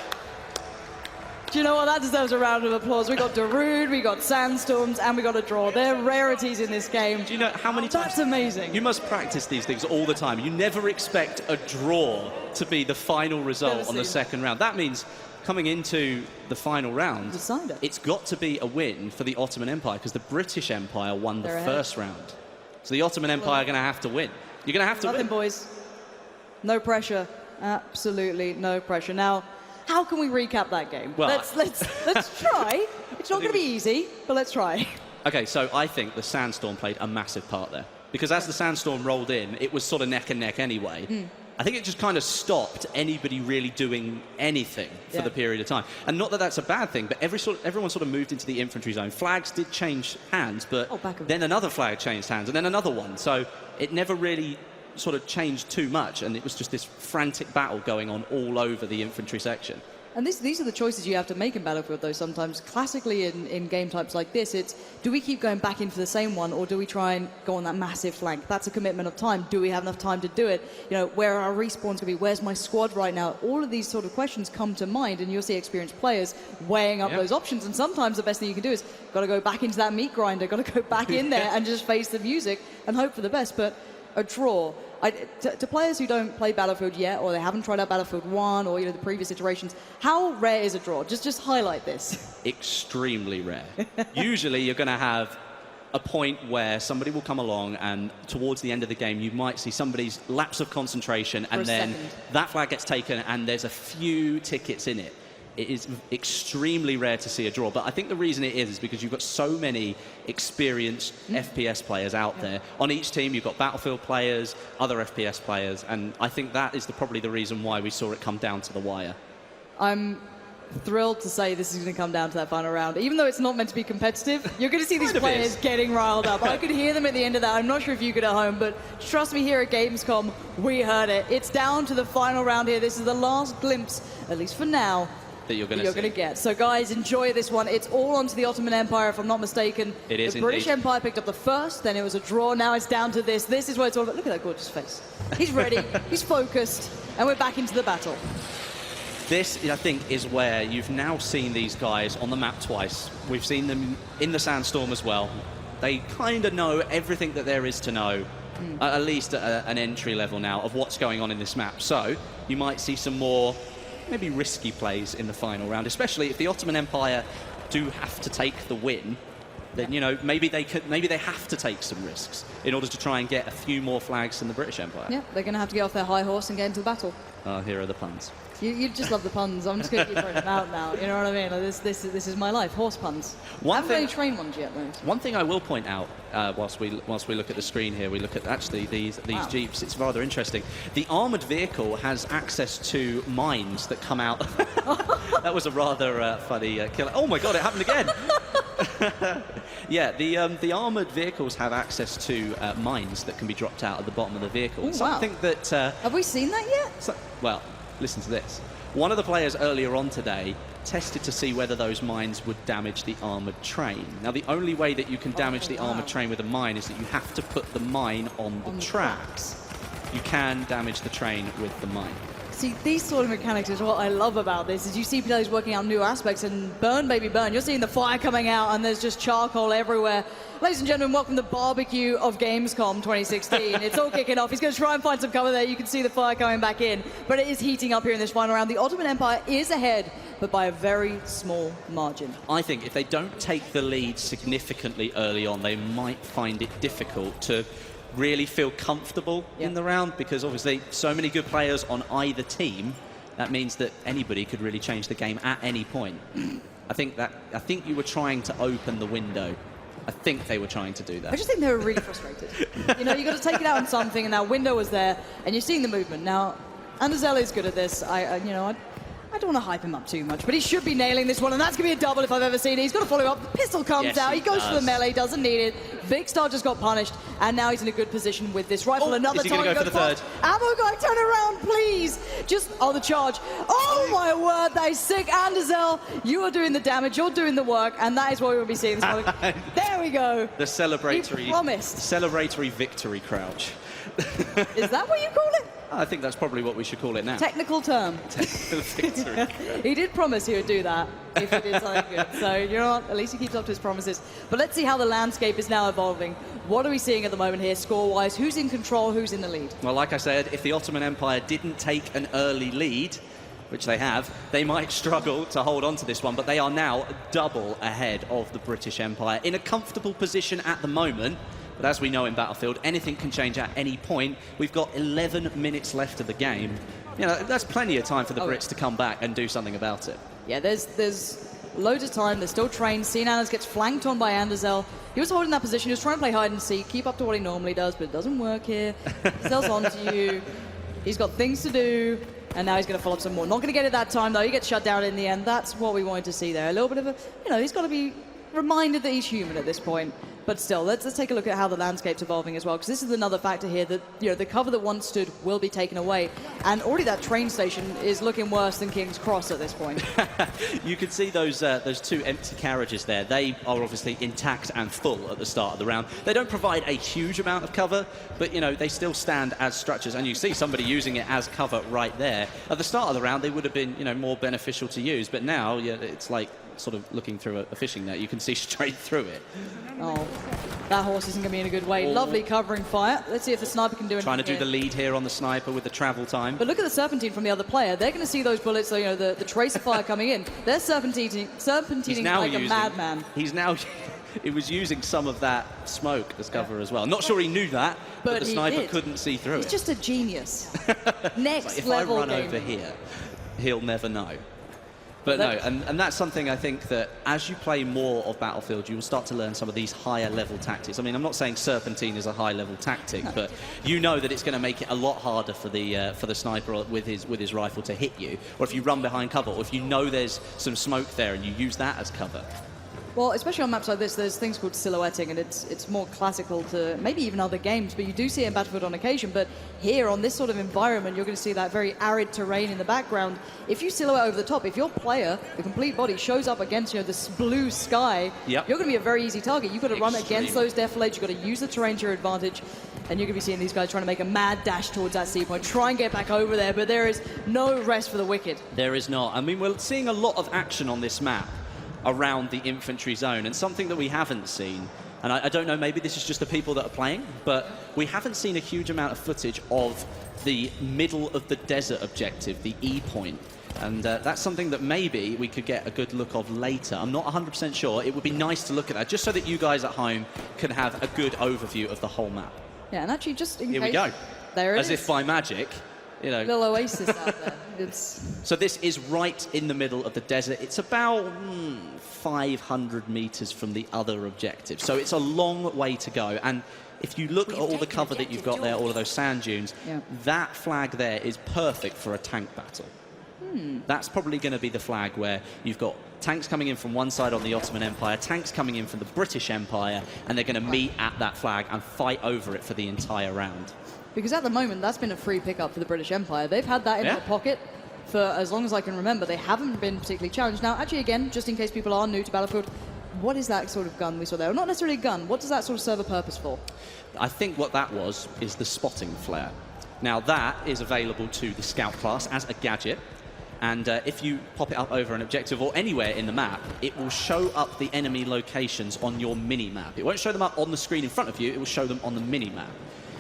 Do you know what? That deserves a round of applause. We got Darude, we got Sandstorms, and we got a draw. They're rarities in this game. Do you know how many times? That's amazing. You must practice these things all the time. You never expect a draw to be the final result on the second round. That means coming into the final round, it's got to be a win for the Ottoman Empire because the British Empire won the first round. So the Ottoman Empire are going to have to win. You're going to have to win. Boys. No pressure. Absolutely no pressure. Now, how can we recap that game? Well, let's try. It's not going to be easy, but let's try. Okay, so I think the sandstorm played a massive part there. Because as the sandstorm rolled in, it was sort of neck and neck anyway. I think it just kind of stopped anybody really doing anything for the period of time. And not that that's a bad thing, but everyone sort of moved into the infantry zone. Flags did change hands, but then another flag changed hands, and then another one. So it never really sort of changed too much, and it was just this frantic battle going on all over the infantry section. And these are the choices you have to make in Battlefield, though, sometimes. Classically, in game types like this, it's, do we keep going back in for the same one, or do we try and go on that massive flank? That's a commitment of time. Do we have enough time to do it? You know, where are our respawns going to be? Where's my squad right now? All of these sort of questions come to mind, and you'll see experienced players weighing up those options. And sometimes the best thing you can do is, got to go back into that meat grinder, got to go back in there and just face the music and hope for the best. But a draw. To players who don't play Battlefield yet, or they haven't tried out Battlefield 1 or the previous iterations, how rare is a draw? Just highlight this. Extremely rare. Usually you're going to have a point where somebody will come along and towards the end of the game you might see somebody's lapse of concentration and then that flag gets taken and there's a few tickets in it. It is extremely rare to see a draw, but I think the reason it is because you've got so many experienced FPS players out there. On each team, you've got Battlefield players, other FPS players, and I think that is probably the reason why we saw it come down to the wire. I'm thrilled to say this is going to come down to that final round. Even though it's not meant to be competitive, you're going to see these players getting riled up. I could hear them at the end of that. I'm not sure if you could at home, but trust me, here at Gamescom, we heard it. It's down to the final round here. This is the last glimpse, at least for now, that you're going to get. So guys, enjoy this one. It's all onto the Ottoman Empire, if I'm not mistaken. It is. The British Empire picked up the first, then it was a draw. Now it's down to this. This is what it's all about. Look at that gorgeous face. He's ready, he's focused, and we're back into the battle. This, I think, is where you've now seen these guys on the map twice. We've seen them in the sandstorm as well. They kind of know everything that there is to know, at least at an entry level now, of what's going on in this map. So you might see some more maybe risky plays in the final round, especially if the Ottoman Empire do have to take the win. Then, you know, maybe they have to take some risks in order to try and get a few more flags than the British Empire. Yeah, they're going to have to get off their high horse and get into the battle. Oh, here are the puns. You just love the puns. I'm just going to keep throwing them out now. You know what I mean? Like this is my life. Horse puns. I haven't really trained ones yet, though. One thing I will point out whilst we look at the screen here, we look at actually these Jeeps. It's rather interesting. The armoured vehicle has access to mines that come out. That was a rather funny killer. Oh my God! It happened again. Yeah, the armoured vehicles have access to mines that can be dropped out at the bottom of the vehicle. Ooh, Something that have we seen that yet? Well, listen to this. One of the players earlier on today tested to see whether those mines would damage the armoured train. Now, the only way that you can damage the armoured train with a mine is that you have to put the mine on the tracks. You can damage the train with the mine. See, these sort of mechanics is what I love about this, is you see players working out new aspects, and burn, baby, burn. You're seeing the fire coming out, and there's just charcoal everywhere. Ladies and gentlemen, welcome to the barbecue of Gamescom 2016. It's all kicking off. He's going to try and find some cover there. You can see the fire coming back in, but it is heating up here in this final round. The Ottoman Empire is ahead, but by a very small margin. I think if they don't take the lead significantly early on, they might find it difficult to really feel comfortable in the round, because obviously so many good players on either team. That means that anybody could really change the game at any point. I think you were trying to open the window. I think they were trying to do that. I just think they were really frustrated. You know, you got to take it out on something, and that window was there, and you're seeing the movement. Now, Anderzel is good at this. I don't want to hype him up too much, but he should be nailing this one, and that's going to be a double if I've ever seen it. He's got to follow up. The pistol comes out. He goes for the melee, doesn't need it. Vikkstar just got punished, and now he's in a good position with this rifle. Another is he going to go for the third? Ammo guy, turn around, please. The charge. Oh, my word, that is sick. Anderzel, you are doing the damage. You're doing the work, and that is what we will be seeing this morning. There we go. The celebratory, he promised. Celebratory victory crouch. Is that what you call it? I think that's probably what we should call it now. Technical term. Technical victory. He did promise he would do that if he did something good. So, you know what? At least he keeps up to his promises. But let's see how the landscape is now evolving. What are we seeing at the moment here, score-wise? Who's in control? Who's in the lead? Well, like I said, if the Ottoman Empire didn't take an early lead, which they have, they might struggle to hold on to this one, but they are now double ahead of the British Empire in a comfortable position at the moment. But as we know in Battlefield, anything can change at any point. We've got 11 minutes left of the game. You know, that's plenty of time for the Brits to come back and do something about it. Yeah, there's loads of time. They're still trained. Sinai gets flanked on by Anderzel. He was holding that position. He was trying to play hide and seek, keep up to what he normally does, but it doesn't work here. Anderzel's onto you. He's got things to do, and now he's going to follow up some more. Not going to get it that time, though. He gets shut down in the end. That's what we wanted to see there. A little bit of a, he's got to be reminded that he's human at this point. But still, let's take a look at how the landscape's evolving as well, because this is another factor here that, the cover that once stood will be taken away. And already that train station is looking worse than King's Cross at this point. You can see those two empty carriages there. They are obviously intact and full at the start of the round. They don't provide a huge amount of cover, but, they still stand as structures. And you see somebody using it as cover right there. At the start of the round, they would have been, more beneficial to use. But now, it's like sort of looking through a fishing net. You can see straight through it. Oh, that horse isn't going to be in a good way. Oh. Lovely covering fire. Let's see if the sniper can do anything. Trying to do the lead here on the sniper with the travel time. But look at the serpentine from the other player. They're going to see those bullets, the tracer fire coming in. They're serpentining like a madman. He was using some of that smoke as cover as well. Not sure he knew that, but the sniper couldn't see through it. He's just a genius. Next level If I run over here, he'll never know. But no, and that's something I think that as you play more of Battlefield, you will start to learn some of these higher level tactics. I mean, I'm not saying Serpentine is a high level tactic, but you know that it's going to make it a lot harder for the sniper with his rifle to hit you, or if you run behind cover, or if you know there's some smoke there and you use that as cover. Well, especially on maps like this, there's things called silhouetting, and it's more classical to maybe even other games, but you do see it in Battlefield on occasion. But here, on this sort of environment, you're going to see that very arid terrain in the background. If you silhouette over the top, if your player, the complete body, shows up against this blue sky, you're going to be a very easy target. You've got to run against those defilades, you've got to use the terrain to your advantage, and you're going to be seeing these guys trying to make a mad dash towards that sea point, try and get back over there, but there is no rest for the wicked. There is not. I mean, we're seeing a lot of action on this map around the infantry zone, and something that we haven't seen, and I don't know, maybe this is just the people that are playing, but we haven't seen a huge amount of footage of the middle of the desert objective, the E point. And that's something that maybe we could get a good look of later. I'm not 100% sure. It would be nice to look at that, just so that you guys at home can have a good overview of the whole map. Yeah, and actually, just in Here case, we go. There it As is. if by magic, you know. Little oasis out there. It's... So this is right in the middle of the desert. It's about 500 meters from the other objective. So it's a long way to go. And if you look at all the cover that you've got there, all of those sand dunes, that flag there is perfect for a tank battle. That's probably going to be the flag where you've got tanks coming in from one side on the Ottoman Empire, tanks coming in from the British Empire, and they're going to meet at that flag and fight over it for the entire round. Because at the moment, that's been a free pickup for the British Empire. They've had that in their pocket for as long as I can remember. They haven't been particularly challenged. Now, actually, again, just in case people are new to Battlefield, what is that sort of gun we saw there? Or not necessarily a gun. What does that sort of serve a purpose for? I think what that was is the spotting flare. Now, that is available to the Scout class as a gadget. And if you pop it up over an objective or anywhere in the map, it will show up the enemy locations on your mini-map. It won't show them up on the screen in front of you, it will show them on the mini-map.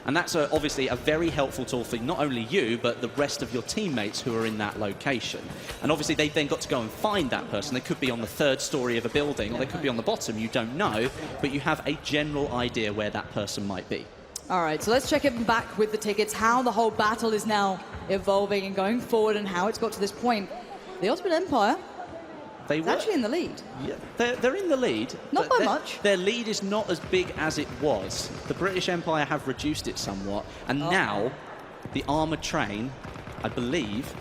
And that's obviously a very helpful tool for not only you, but the rest of your teammates who are in that location. And obviously they've then got to go and find that person. They could be on the 3rd story of a building, or they could be on the bottom, you don't know, but you have a general idea where that person might be. All right, so let's check it back with the tickets, how the whole battle is now evolving and going forward and how it's got to this point. The Ottoman Empire is actually in the lead. Yeah, they're in the lead. Not by much. Their lead is not as big as it was. The British Empire have reduced it somewhat, and now the armoured train, I believe,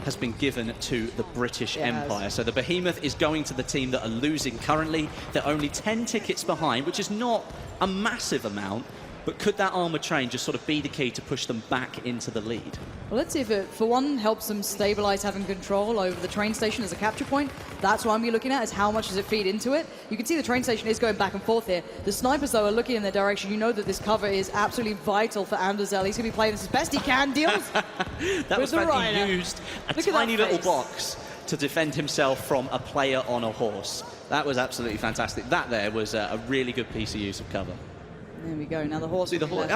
has been given to the British Empire. So the Behemoth is going to the team that are losing currently. They're only 10 tickets behind, which is not a massive amount. But could that armoured train just sort of be the key to push them back into the lead? Well, let's see if it, for one, helps them stabilise having control over the train station as a capture point. That's what I'm looking at, is how much does it feed into it. You can see the train station is going back and forth here. The snipers, though, are looking in their direction. You know that this cover is absolutely vital for Anderzel. He's going to be playing this as best he can. Deals that was when he used a tiny little box to defend himself from a player on a horse. That was absolutely fantastic. That there was a really good piece of use of cover. There we go. Now the horse. See the horse?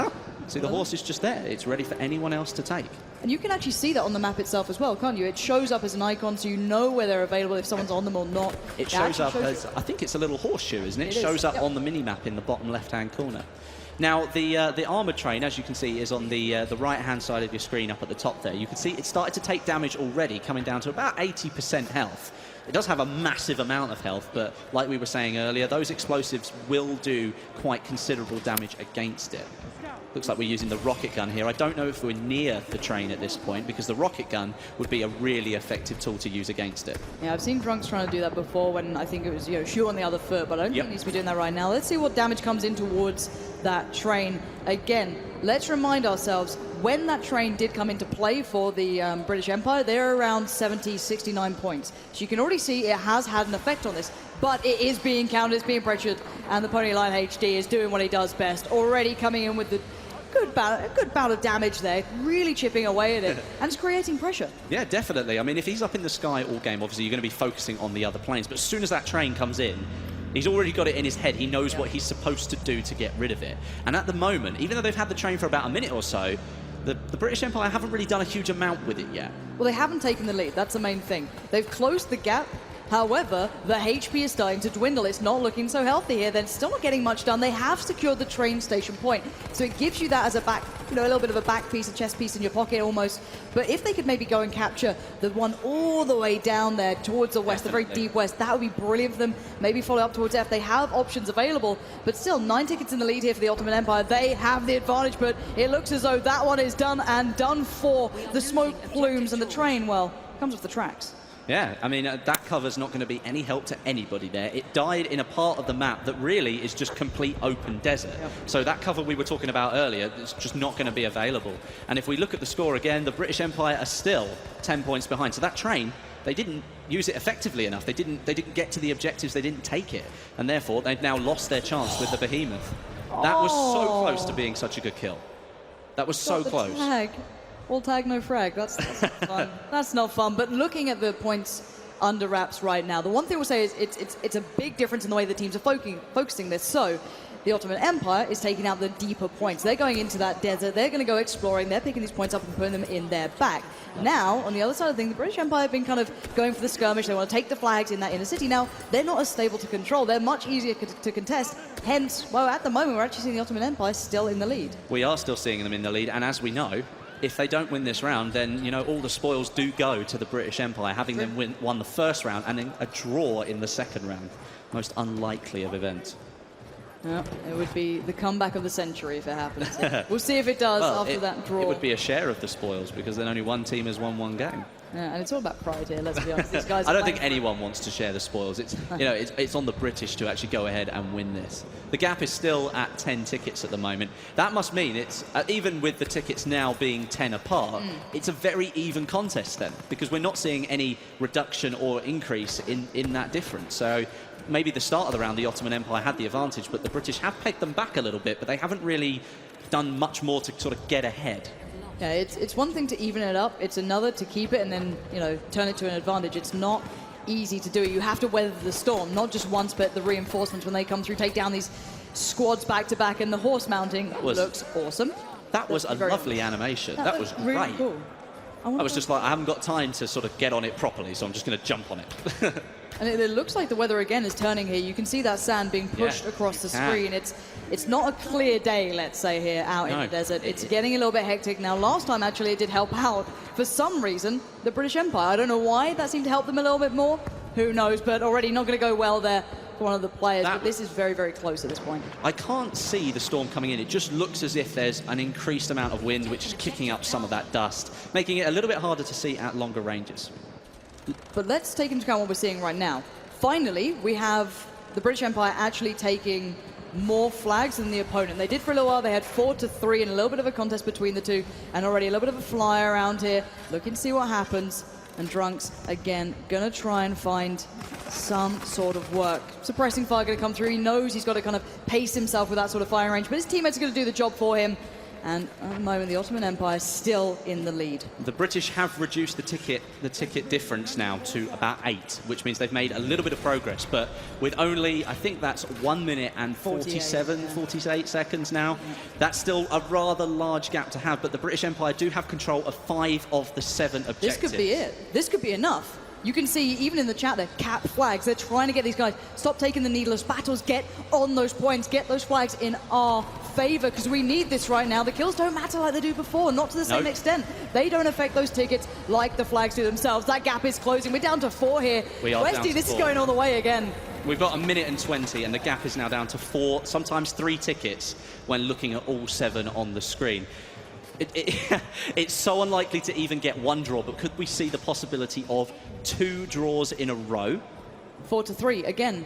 See the horse is just there. It's ready for anyone else to take. And you can actually see that on the map itself as well, can't you? It shows up as an icon, so you know where they're available if someone's on them or not. It shows up as, I think it's a little horseshoe, isn't it? It shows up on the mini-map in the bottom left-hand corner. Now, the armoured train, as you can see, is on the right-hand side of your screen up at the top there. You can see it started to take damage already, coming down to about 80% health. It does have a massive amount of health, but like we were saying earlier, those explosives will do quite considerable damage against it. Looks like we're using the rocket gun here. I don't know if we're near the train at this point, because the rocket gun would be a really effective tool to use against it. Yeah, I've seen Drunks trying to do that before when I think it was, shoot on the other foot, but I don't think he needs to be doing that right now. Let's see what damage comes in towards that train. Again, let's remind ourselves, when that train did come into play for the British Empire, they're around 70, 69 points. So you can already see it has had an effect on this, but it is being countered, it's being pressured, and the Pony Line HD is doing what he does best, already coming in with the good bout of damage there, really chipping away at it, and it's creating pressure. Yeah, definitely. I mean, if he's up in the sky all game, obviously you're going to be focusing on the other planes, but as soon as that train comes in, he's already got it in his head. He knows what he's supposed to do to get rid of it. And at the moment, even though they've had the train for about a minute or so, the British Empire haven't really done a huge amount with it yet. Well, they haven't taken the lead. That's the main thing. They've closed the gap. However, the HP is starting to dwindle. It's not looking so healthy here. They're still not getting much done. They have secured the train station point. So it gives you that as a back, a little bit of a back piece, a chest piece in your pocket almost. But if they could maybe go and capture the one all the way down there towards the west, the very deep west, that would be brilliant for them. Maybe follow up towards F. They have options available, but still 9 tickets in the lead here for the Ottoman Empire. They have the advantage, but it looks as though that one is done and done for. The smoke plumes and the train, well, comes off the tracks. Yeah, I mean, that cover's not going to be any help to anybody there. It died in a part of the map that really is just complete open desert. So that cover we were talking about earlier is just not going to be available. And if we look at the score again, the British Empire are still 10 points behind. So that train, they didn't use it effectively enough. They didn't get to the objectives, they didn't take it. And therefore, they've now lost their chance with the Behemoth. That was so close to being such a good kill. That was so close. Tag. All tag, no frag. That's not fun. That's not fun. But looking at the points under wraps right now, the one thing we'll say is it's a big difference in the way the teams are focusing this. So the Ottoman Empire is taking out the deeper points. They're going into that desert, they're going to go exploring, they're picking these points up and putting them in their back. Now, on the other side of things, the British Empire have been kind of going for the skirmish. They want to take the flags in that inner city. Now, they're not as stable to control. They're much easier to contest. Hence, well, at the moment, we're actually seeing the Ottoman Empire still in the lead. We are still seeing them in the lead, and as we know, if they don't win this round, then, you know, all the spoils do go to the British Empire, having them won the first round and then a draw in the second round. Most unlikely of events. Yeah, it would be the comeback of the century if it happens. We'll see if it does after that draw. It would be a share of the spoils because then only one team has won one game. Yeah, and it's all about pride here, let's be honest. These guys I don't think anyone wants to share the spoils. It's, you know, it's on the British to actually go ahead and win this. The gap is still at 10 tickets at the moment. That must mean it's, even with the tickets now being 10 apart, it's a very even contest then, because we're not seeing any reduction or increase in that difference. So maybe the start of the round, the Ottoman Empire had the advantage, but the British have pegged them back a little bit, but they haven't really done much more to sort of get ahead. Yeah, it's one thing to even it up, it's another to keep it and then, you know, turn it to an advantage. It's not easy to do it. You have to weather the storm, not just once, but the reinforcements when they come through, take down these squads back to back, and the horse mounting looks awesome. That was a lovely animation. That was great. Really cool. I was just like, I haven't got time to sort of get on it properly, so I'm just going to jump on it. And it looks like the weather again is turning here. You can see that sand being pushed across the screen. It's not a clear day, let's say, here out in the desert. It's getting a little bit hectic. Now, last time, actually, it did help out, for some reason, the British Empire. I don't know why. That seemed to help them a little bit more. Who knows? But already not going to go well there for one of the players. But this is very, very close at this point. I can't see the storm coming in. It just looks as if there's an increased amount of wind, which is kicking up some of that dust, making it a little bit harder to see at longer ranges. But let's take into account what we're seeing right now. Finally, we have the British Empire actually taking more flags than the opponent. They did for a little while. They had 4-3 and a little bit of a contest between the two, and already a little bit of a fly around here. Looking to see what happens. And Drunks, again, going to try and find some sort of work. Suppressing fire going to come through. He knows he's got to kind of pace himself with that sort of firing range, but his teammates are going to do the job for him. And at the moment, the Ottoman Empire is still in the lead. The British have reduced the ticket difference now to about 8, which means they've made a little bit of progress. But with only, I think that's 1 minute and 48 seconds now, that's still a rather large gap to have. But the British Empire do have control of 5 of the 7 objectives. This could be it. This could be enough. You can see, even in the chat, they're cap flags. They're trying to get these guys, stop taking the needless battles, get on those points, get those flags in our favor, because we need this right now. The kills don't matter like they do before, not to the same extent. They don't affect those tickets like the flags do themselves. That gap is closing. We're down to 4 here. Westy, this is going all the way again. We've got 1 minute and 20, and the gap is now down to 4, sometimes 3 tickets when looking at all 7 on the screen. It's so unlikely to even get 1 draw, but could we see the possibility of 2 draws in a row? 4-3 again.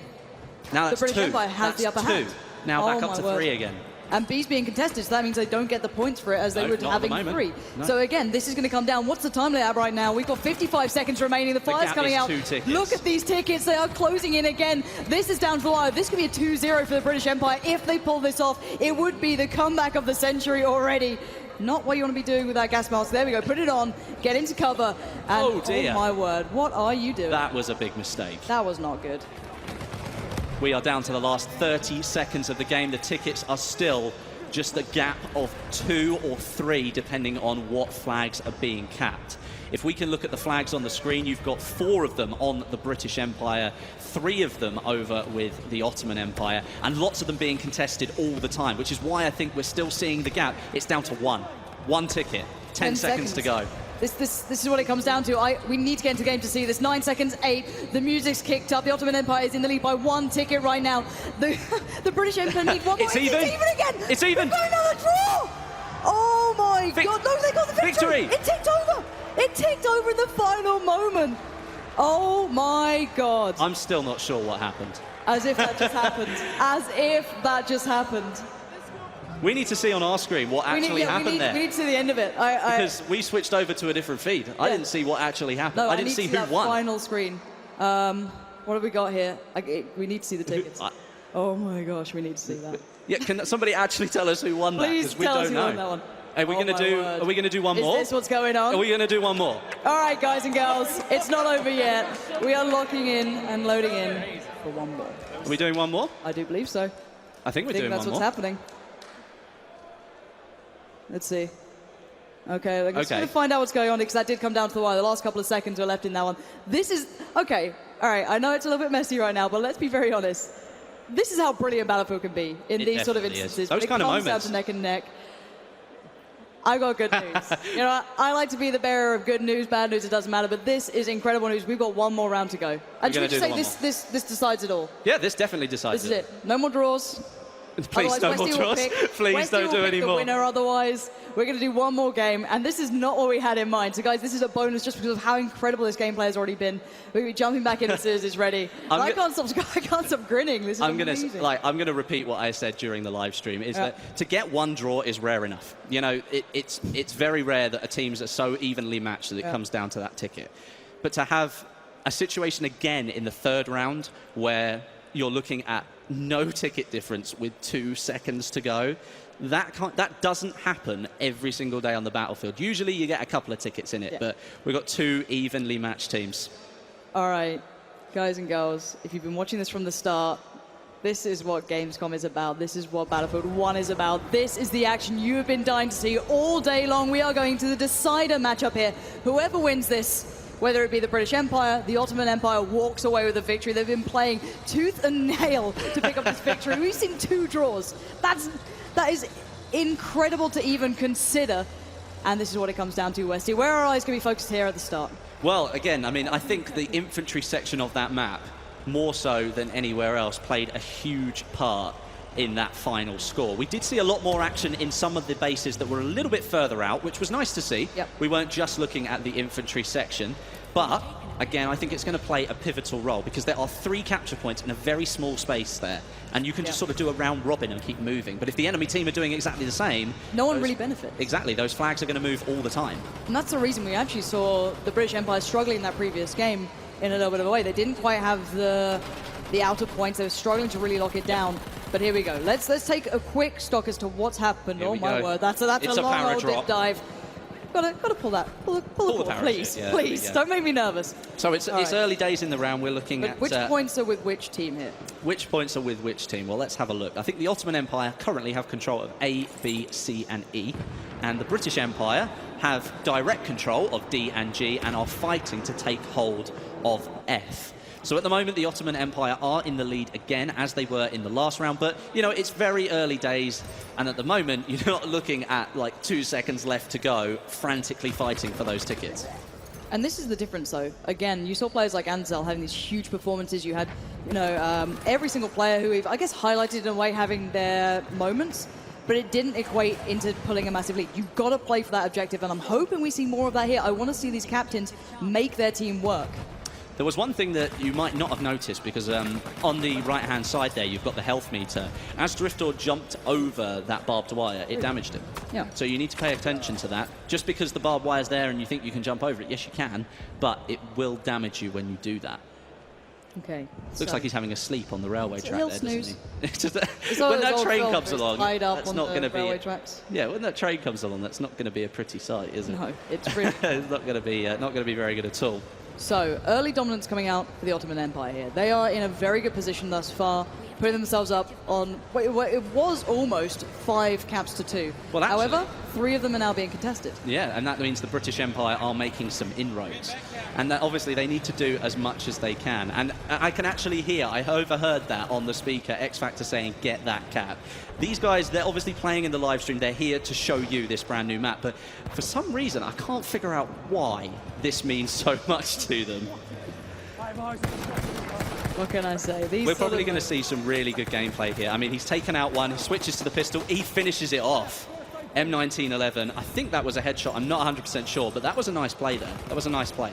Now that's the British 2. Empire has the upper hand. Now back up to 3 again. And B's being contested, so that means they don't get the points for it as they would having 3. No. So again, this is going to come down. What's the time limit right now? We've got 55 seconds remaining. The fire's coming out. 2 tickets. Look at these tickets. They are closing in again. This is down to the wire. This could be a 2-0 for the British Empire. If they pull this off, it would be the comeback of the century already. Not what you want to be doing with that gas mask. There we go. Put it on. Get into cover. And oh, dear. Oh, my word. What are you doing? That was a big mistake. That was not good. We are down to the last 30 seconds of the game. The tickets are still just a gap of 2 or 3, depending on what flags are being capped. If we can look at the flags on the screen, you've got 4 of them on the British Empire, 3 of them over with the Ottoman Empire, and lots of them being contested all the time, which is why I think we're still seeing the gap. It's down to 1. 1 ticket, 10 seconds to go. This is what it comes down to. We need to get into game to see this. 9 seconds, 8. The music's kicked up. The Ottoman Empire is in the lead by 1 ticket right now. The British Empire need 1 more. It's even. It's even again. It's even. We're going another draw. Oh my God! No, they got the victory. It ticked over. It ticked over in the final moment. Oh my God! I'm still not sure what happened. As if that just happened. As if that just happened. We need to see on our screen what actually happened there. We need to see the end of it. Because we switched over to a different feed. Yeah. I didn't see what actually happened. No, I didn't see who won. Final screen. What have we got here? We need to see the tickets. Oh my gosh, we need to see that. Yeah, can somebody actually tell us who won that? Please tell us who won that one. Are we going to do one more? Is this what's going on? Are we going to do one more? All right, guys and girls, it's not over yet. We are locking in and loading in for one more. Are we doing one more? I do believe so. I think we're I think doing that's one what's more. happening. Let's see. Okay, let's Okay. find out what's going on because that did come down to the wire. The last couple of seconds were left in that one. This is okay. All right, I know it's a little bit messy right now, but let's be very honest. This is how brilliant Battlefield can be in these sort of definitely is. instances. Those When kind it of comes down moments. to neck and neck. I got good news. You know, I like to be the bearer of good news, bad news. It doesn't matter. But this is incredible news. We've got one more round to go. And should we just say this decides it all? Yeah, this definitely decides This is it. No more draws. Please Otherwise, no more Westie will draws. pick- Please Westie don't will do pick any the more. winner otherwise. We're going to do one more game, and this is not what we had in mind. So, guys, this is a bonus just because of how incredible this gameplay has already been. We're going to be jumping back in as soon as it's ready. I can't stop grinning. This is amazing. I'm gonna repeat what I said during the live stream. Is that to get one draw is rare enough. You know, it's very rare that a teams are so evenly matched that it comes down to that ticket. But to have a situation again in the third round where you're looking at no ticket difference with 2 seconds to go, that doesn't happen every single day on the battlefield. Usually you get a couple of tickets in it, but we've got 2 evenly matched teams. All right, guys and girls, if you've been watching this from the start, this is what Gamescom is about. This is what Battlefield 1 is about. This is the action you have been dying to see all day long. We are going to the decider matchup here. Whoever wins this, whether it be the British Empire, the Ottoman Empire, walks away with a victory. They've been playing tooth and nail to pick up this victory. We've seen 2 draws. That is incredible to even consider. And this is what it comes down to, Westie. Where are our eyes going to be focused here at the start? Well, again, I mean, I think the infantry section of that map, more so than anywhere else, played a huge part in that final score. We did see a lot more action in some of the bases that were a little bit further out, which was nice to see. Yep. We weren't just looking at the infantry section, but again, I think it's going to play a pivotal role because there are 3 capture points in a very small space there, and you can just sort of do a round robin and keep moving. But if the enemy team are doing exactly the same, no one really benefits. Exactly, those flags are going to move all the time. And that's the reason we actually saw the British Empire struggling in that previous game in a little bit of a way. They didn't quite have the outer points. They were struggling to really lock it down. But here we go. Let's take a quick stock as to what's happened. Here oh we my go. word, that's a long old dip dive. Gotta pull that. Pull the pull, please. Yeah, please, don't make me nervous. So it's right. early days in the round. We're looking at which points are with which team here? Which points are with which team? Well, let's have a look. I think the Ottoman Empire currently have control of A, B, C, and E, and the British Empire have direct control of D and G and are fighting to take hold of F. So at the moment, the Ottoman Empire are in the lead again, as they were in the last round. But, you know, it's very early days. And at the moment, you're not looking at, like, 2 seconds left to go, frantically fighting for those tickets. And this is the difference, though. Again, you saw players like Ansel having these huge performances. You had, you know, every single player who we've, I guess, highlighted in a way having their moments. But it didn't equate into pulling a massive lead. You've got to play for that objective. And I'm hoping we see more of that here. I want to see these captains make their team work. There was one thing that you might not have noticed because on the right-hand side there, you've got the health meter. As Driftdoor jumped over that barbed wire, it damaged him. Yeah. So you need to pay attention to that. Just because the barbed wire's there and you think you can jump over it, yes, you can, but it will damage you when you do that. Okay. Looks like he's having a sleep on the railway track there, doesn't he? It's When that train comes along, tied up that's on not the going to be... railway tracks. Yeah, when that train comes along, that's not going to be a pretty sight, is it? No, it's really... It's not going to be very good at all. So, early dominance coming out for the Ottoman Empire here. They are in a very good position thus far, putting themselves up on what it was almost 5 caps to 2. Well, actually, however, 3 of them are now being contested. Yeah, and that means the British Empire are making some inroads. And that obviously they need to do as much as they can. And I can actually hear, I overheard that on the speaker, X Factor saying, get that cap. These guys, they're obviously playing in the live stream. They're here to show you this brand new map. But for some reason, I can't figure out why this means so much to them. What can I say? We're probably going to see some really good gameplay here. I mean, he's taken out one, he switches to the pistol, he finishes it off. M1911, I think that was a headshot, I'm not 100% sure, but that was a nice play there. That was a nice play.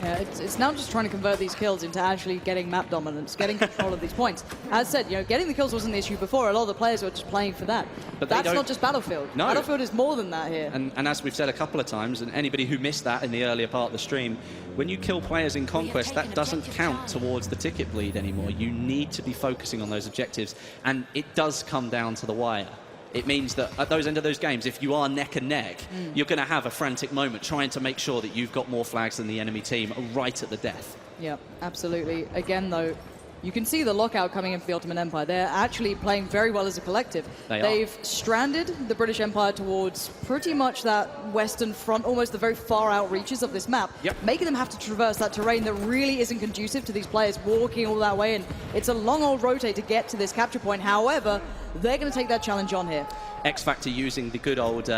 Yeah, it's now just trying to convert these kills into actually getting map dominance, getting control of these points. As said, you know, getting the kills wasn't the issue before. A lot of the players were just playing for that. But that's not just Battlefield. No. Battlefield is more than that here. And as we've said a couple of times, and anybody who missed that in the earlier part of the stream, when you kill players in Conquest, that doesn't count towards the ticket bleed anymore. You need to be focusing on those objectives, and it does come down to the wire. It means that at those end of those games, if you are neck and neck, you're going to have a frantic moment trying to make sure that you've got more flags than the enemy team right at the death. Yeah, absolutely. Again, though, you can see the lockout coming in for the Ottoman Empire. They're actually playing very well as a collective. They've stranded the British Empire towards pretty much that western front, almost the very far out reaches of this map, making them have to traverse that terrain that really isn't conducive to these players walking all that way, and it's a long old rotate to get to this capture point. However, they're going to take that challenge on here. X Factor using the good old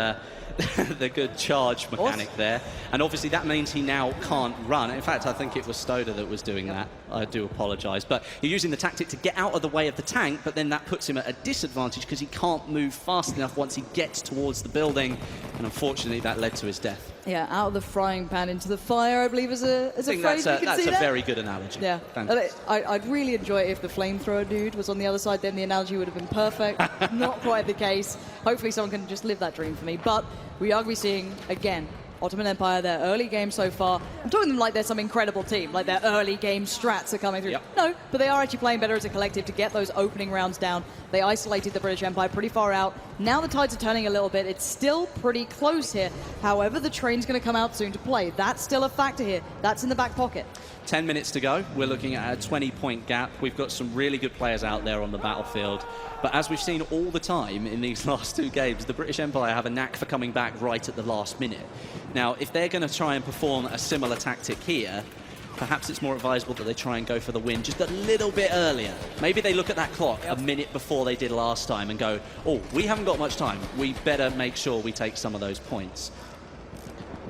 the good charge mechanic there, and obviously that means he now can't run. In fact, I think it was Stoder that was doing that. I do apologize, but you're using the tactic to get out of the way of the tank, but then that puts him at a disadvantage because he can't move fast enough once he gets towards the building, and unfortunately that led to his death. Yeah, out of the frying pan into the fire, I believe, is a phrase. That's a very good analogy. Yeah, I'd really enjoy it if the flamethrower dude was on the other side. Then the analogy would have been perfect. Not quite the case. Hopefully, someone can just live that dream for me. But we are seeing again Ottoman Empire, their early game so far. I'm talking to them like they're some incredible team, like their early game strats are coming through. No, but they are actually playing better as a collective to get those opening rounds down. They isolated the British Empire pretty far out. Now the tides are turning a little bit. It's still pretty close here. However, the train's going to come out soon to play. That's still a factor here. That's in the back pocket. 10 minutes to go. We're looking at a 20-point gap. We've got some really good players out there on the battlefield. But as we've seen all the time in these last two games, the British Empire have a knack for coming back right at the last minute. Now, if they're going to try and perform a similar tactic here, perhaps it's more advisable that they try and go for the win just a little bit earlier. Maybe they look at that clock a minute before they did last time and go, oh, we haven't got much time. We better make sure we take some of those points.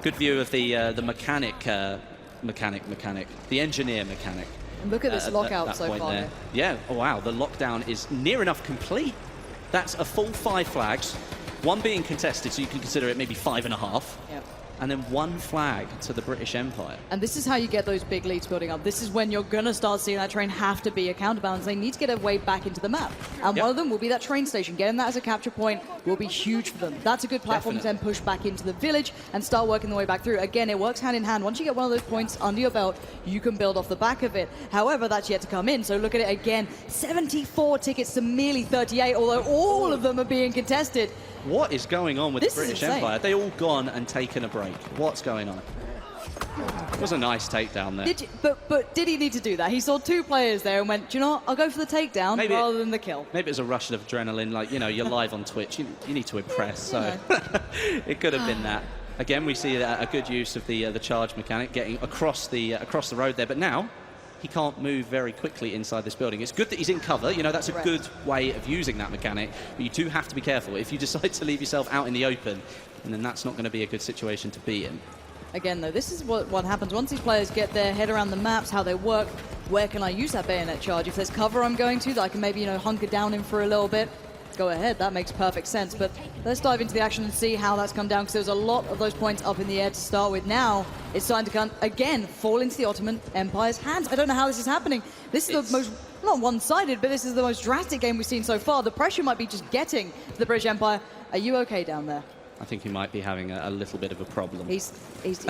Good view of the the engineer mechanic. And look at this lockout so far. There. Yeah, oh wow, the lockdown is near enough complete. That's a full 5 flags, one being contested, so you can consider it maybe 5.5. Yep. And then 1 flag to the British Empire. And this is how you get those big leads building up. This is when you're going to start seeing that train have to be a counterbalance. They need to get a way back into the map. And one of them will be that train station. Getting that as a capture point will be huge for them. That's a good platform to then push back into the village and start working the way back through. Again, it works hand in hand. Once you get one of those points under your belt, you can build off the back of it. However, that's yet to come in. So look at it again. 74 tickets to merely 38, although all of them are being contested. What is going on with the British Empire? They all gone and taken a break. What's going on? It was a nice takedown there. But did he need to do that? He saw 2 players there and went, do you know what? I'll go for the takedown rather than the kill. Maybe it was a rush of adrenaline, like, you know, you're live on Twitch. You need to impress, so it could have been that. Again, we see a good use of the charge mechanic, getting across the road there. But now, he can't move very quickly inside this building. It's good that he's in cover. You know, that's a good way of using that mechanic. But you do have to be careful. If you decide to leave yourself out in the open, and then that's not going to be a good situation to be in. Again, though, this is what happens once these players get their head around the maps, how they work. Where can I use that bayonet charge? If there's cover I'm going to, that I can maybe, you know, hunker down in for a little bit. Go ahead, that makes perfect sense. But let's dive into the action and see how that's come down, because there's a lot of those points up in the air to start with. Now it's starting to come again, fall into the Ottoman Empire's hands. I don't know how this is happening. This is the most, not one-sided, but this is the most drastic game we've seen so far. The pressure might be just getting to the British Empire. Are you okay down there? I think he might be having a little bit of a problem. He's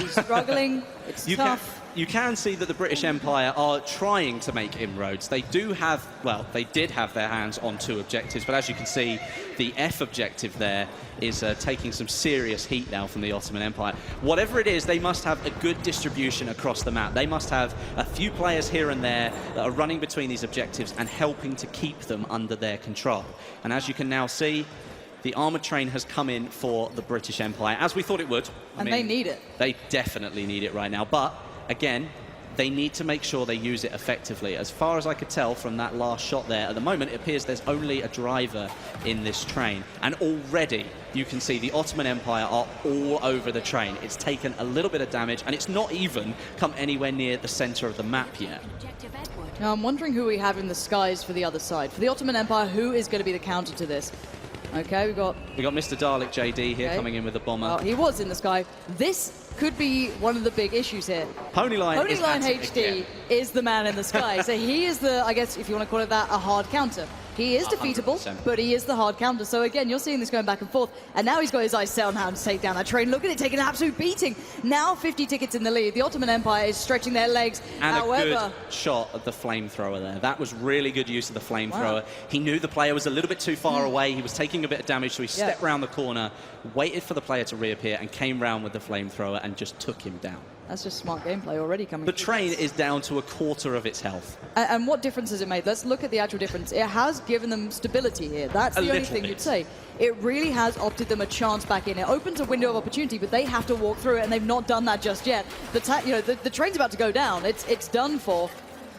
struggling. It's tough. You can see that the British Empire are trying to make inroads. They do have, well, they did have their hands on 2 objectives, but as you can see, the F objective there is taking some serious heat now from the Ottoman Empire. Whatever it is, they must have a good distribution across the map. They must have a few players here and there that are running between these objectives and helping to keep them under their control. And as you can now see, the armoured train has come in for the British Empire, as we thought it would. I mean, they need it. They definitely need it right now. But, again, they need to make sure they use it effectively. As far as I could tell from that last shot there, at the moment it appears there's only a driver in this train. And already you can see the Ottoman Empire are all over the train. It's taken a little bit of damage, and it's not even come anywhere near the centre of the map yet. Now, I'm wondering who we have in the skies for the other side. For the Ottoman Empire, who is going to be the counter to this? Okay, we got Mr. Dalek JD here coming in with a bomber. Oh, he was in the sky. This could be one of the big issues here. Ponyline HD is the man in the sky. So he is the, I guess, if you want to call it that, a hard counter. He is defeatable, 100%. But he is the hard counter. So again, you're seeing this going back and forth. And now he's got his eyes set on how to take down that train. Look at it, taking an absolute beating. Now 50 tickets in the lead. The Ottoman Empire is stretching their legs. And a good shot of the flamethrower there. That was really good use of the flamethrower. Wow. He knew the player was a little bit too far away. He was taking a bit of damage, so he stepped round the corner, waited for the player to reappear, and came round with the flamethrower and just took him down. That's just smart gameplay already coming The through. train is down to a quarter of its health. And what difference has it made? Let's look at the actual difference. It has given them stability here. That's the only thing you'd say. It really has opted them a chance back in. It opens a window of opportunity, but they have to walk through it, and they've not done that just yet. The train's about to go down. It's done for.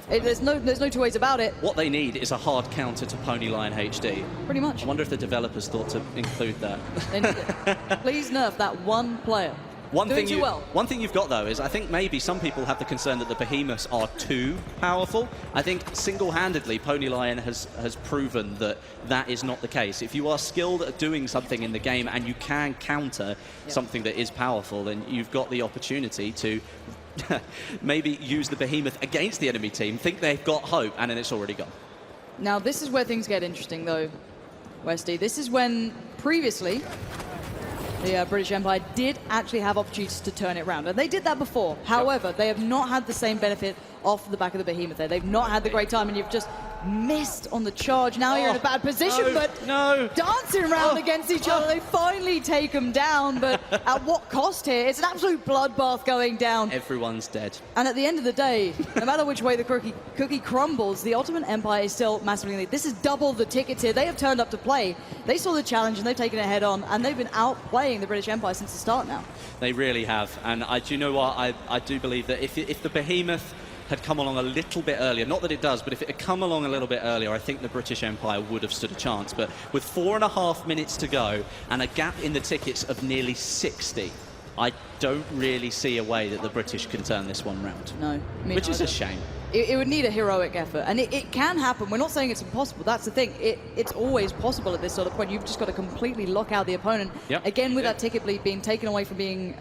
There's no two ways about it. What they need is a hard counter to Ponyline HD. Pretty much. I wonder if the developers thought to include that. They need it. Please nerf that one player. One Doing too well. One thing you've got, though, is I think maybe some people have the concern that the behemoths are too powerful. I think single-handedly, Ponyline has proven that that is not the case. If you are skilled at doing something in the game and you can counter something that is powerful, then you've got the opportunity to maybe use the behemoth against the enemy team, think they've got hope, and then it's already gone. Now, this is where things get interesting, though, Westy. This is when, previously, the British Empire did actually have opportunities to turn it around. And they did that before. However, they have not had the same benefit off the back of the behemoth there. They've not had the great time, and you've just missed on the charge. Now you're in a bad position, but dancing around against each other, they finally take them down. But at what cost here? It's an absolute bloodbath going down. Everyone's dead. And at the end of the day, no matter which way the cookie crumbles, the Ottoman Empire is still massively in the lead. This is double the tickets here. They have turned up to play. They saw the challenge, and they've taken it head on, and they've been outplaying the British Empire since the start now. They really have. And do you know what? I do believe that if the behemoth had come along a little bit earlier, not that it does, but if it had come along a little bit earlier, I think the British Empire would have stood a chance. But with 4.5 minutes to go and a gap in the tickets of nearly 60, I don't really see a way that the British can turn this one round. No. Which is a shame. It would need a heroic effort, and it can happen. We're not saying it's impossible. That's the thing. It's always possible at this sort of point. You've just got to completely lock out the opponent. Yep. Again, with that ticket bleed being taken away from being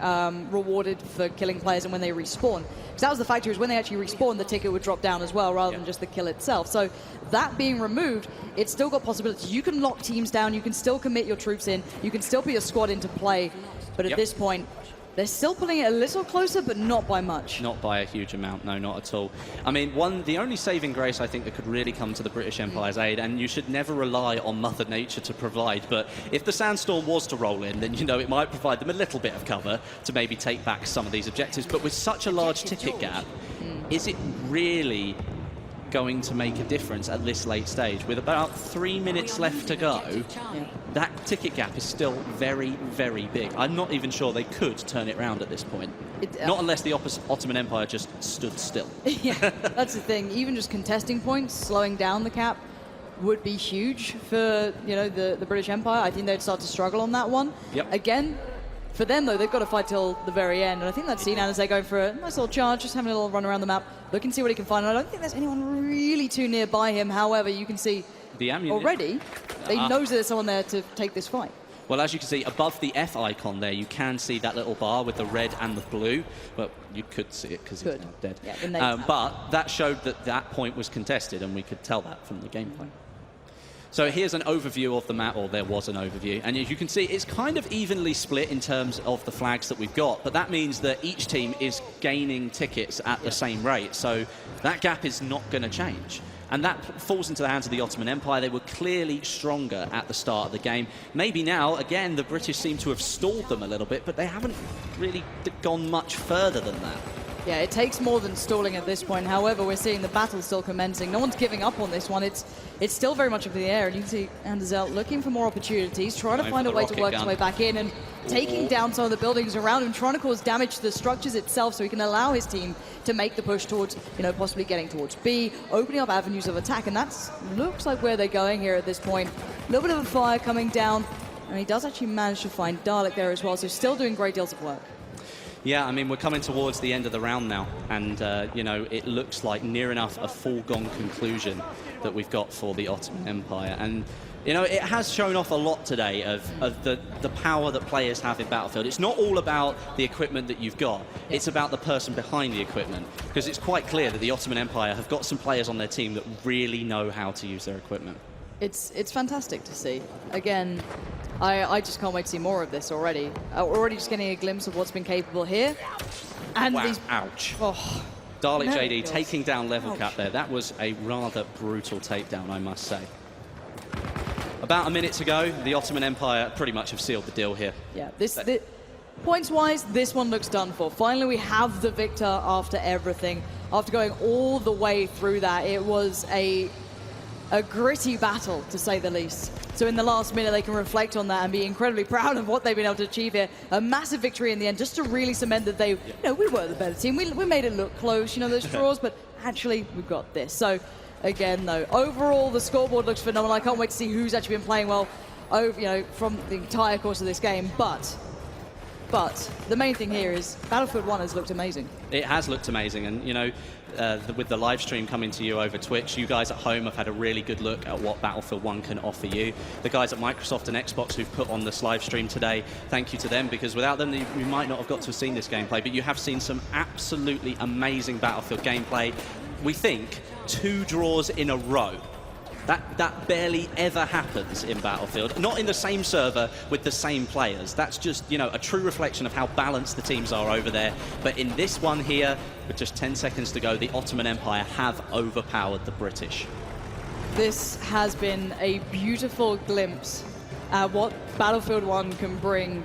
rewarded for killing players and when they respawn. Because that was the factor, is when they actually respawn, the ticket would drop down as well, rather than just the kill itself. So that being removed, it's still got possibilities. You can lock teams down. You can still commit your troops in. You can still put your squad into play. But at this point, they're still pulling it a little closer, but not by much. Not by a huge amount, no, not at all. I mean, the only saving grace I think that could really come to the British Empire's aid, and you should never rely on Mother Nature to provide, but if the sandstorm was to roll in, then, you know, it might provide them a little bit of cover to maybe take back some of these objectives. But with such a large ticket gap, is it really going to make a difference at this late stage? With about 3 minutes left to go, that ticket gap is still very, very big. I'm not even sure they could turn it around at this point. Not unless the Ottoman Empire just stood still. Yeah, that's the thing. Even just contesting points, slowing down the cap, would be huge for, you know, the British Empire. I think they'd start to struggle on that one. Again, for them, though, they've got to fight till the very end. And I think that's Sinai as they go for a nice little charge, just having a little run around the map, look and see what he can find. And I don't think there's anyone really too nearby him. However, you can see already, they know that there's someone there to take this fight. Well, as you can see, above the F icon there, you can see that little bar with the red and the blue. Well, you could see it because he's now dead. Yeah, but that showed that that point was contested, and we could tell that from the gameplay. So here's an overview of the map, or there was an overview, and as you can see, it's kind of evenly split in terms of the flags that we've got, but that means that each team is gaining tickets at the same rate, so that gap is not going to change. And that falls into the hands of the Ottoman Empire. They were clearly stronger at the start of the game. Maybe now, again, the British seem to have stalled them a little bit, but they haven't really gone much further than that. Yeah, it takes more than stalling at this point. However, we're seeing the battle still commencing. No one's giving up on this one. It's still very much up in the air. And you can see Anderzel looking for more opportunities, trying to find a way to work his way back in and taking down some of the buildings around him, trying to cause damage to the structures itself so he can allow his team to make the push towards, you know, possibly getting towards B, opening up avenues of attack. And that looks like where they're going here at this point. A little bit of a fire coming down. And he does actually manage to find Dalek there as well, so still doing great deals of work. Yeah, I mean, we're coming towards the end of the round now, and, you know, it looks like near enough a foregone conclusion that we've got for the Ottoman Empire. And, you know, it has shown off a lot today of the power that players have in Battlefield. It's not all about the equipment that you've got, it's about the person behind the equipment, because it's quite clear that the Ottoman Empire have got some players on their team that really know how to use their equipment. It's fantastic to see. Again, I just can't wait to see more of this already. We're already just getting a glimpse of what's been capable here. And wow, these... ouch. Oh, Dalek JD taking down level cap there. That was a rather brutal takedown, I must say. About a minute to go, the Ottoman Empire pretty much have sealed the deal here. yeah, Points-wise, this one looks done for. Finally, we have the victor after everything. After going all the way through that, it was a gritty battle, to say the least. So in the last minute, they can reflect on that and be incredibly proud of what they've been able to achieve here. A massive victory in the end, just to really cement that they, you know, we were the better team. We made it look close, you know, those draws, but actually, we've got this. So again, though, overall, the scoreboard looks phenomenal. I can't wait to see who's actually been playing well over, you know, from the entire course of this game. But the main thing here is Battlefield 1 has looked amazing. It has looked amazing, and you know, with the live stream coming to you over Twitch, you guys at home have had a really good look at what Battlefield 1 can offer you. The guys at Microsoft and Xbox who've put on this live stream today, thank you to them, because without them, we might not have got to have seen this gameplay, but you have seen some absolutely amazing Battlefield gameplay. We think 2 draws in a row. That barely ever happens in Battlefield. Not in the same server with the same players. That's just, you know, a true reflection of how balanced the teams are over there. But in this one here, with just 10 seconds to go, the Ottoman Empire have overpowered the British. This has been a beautiful glimpse at what Battlefield 1 can bring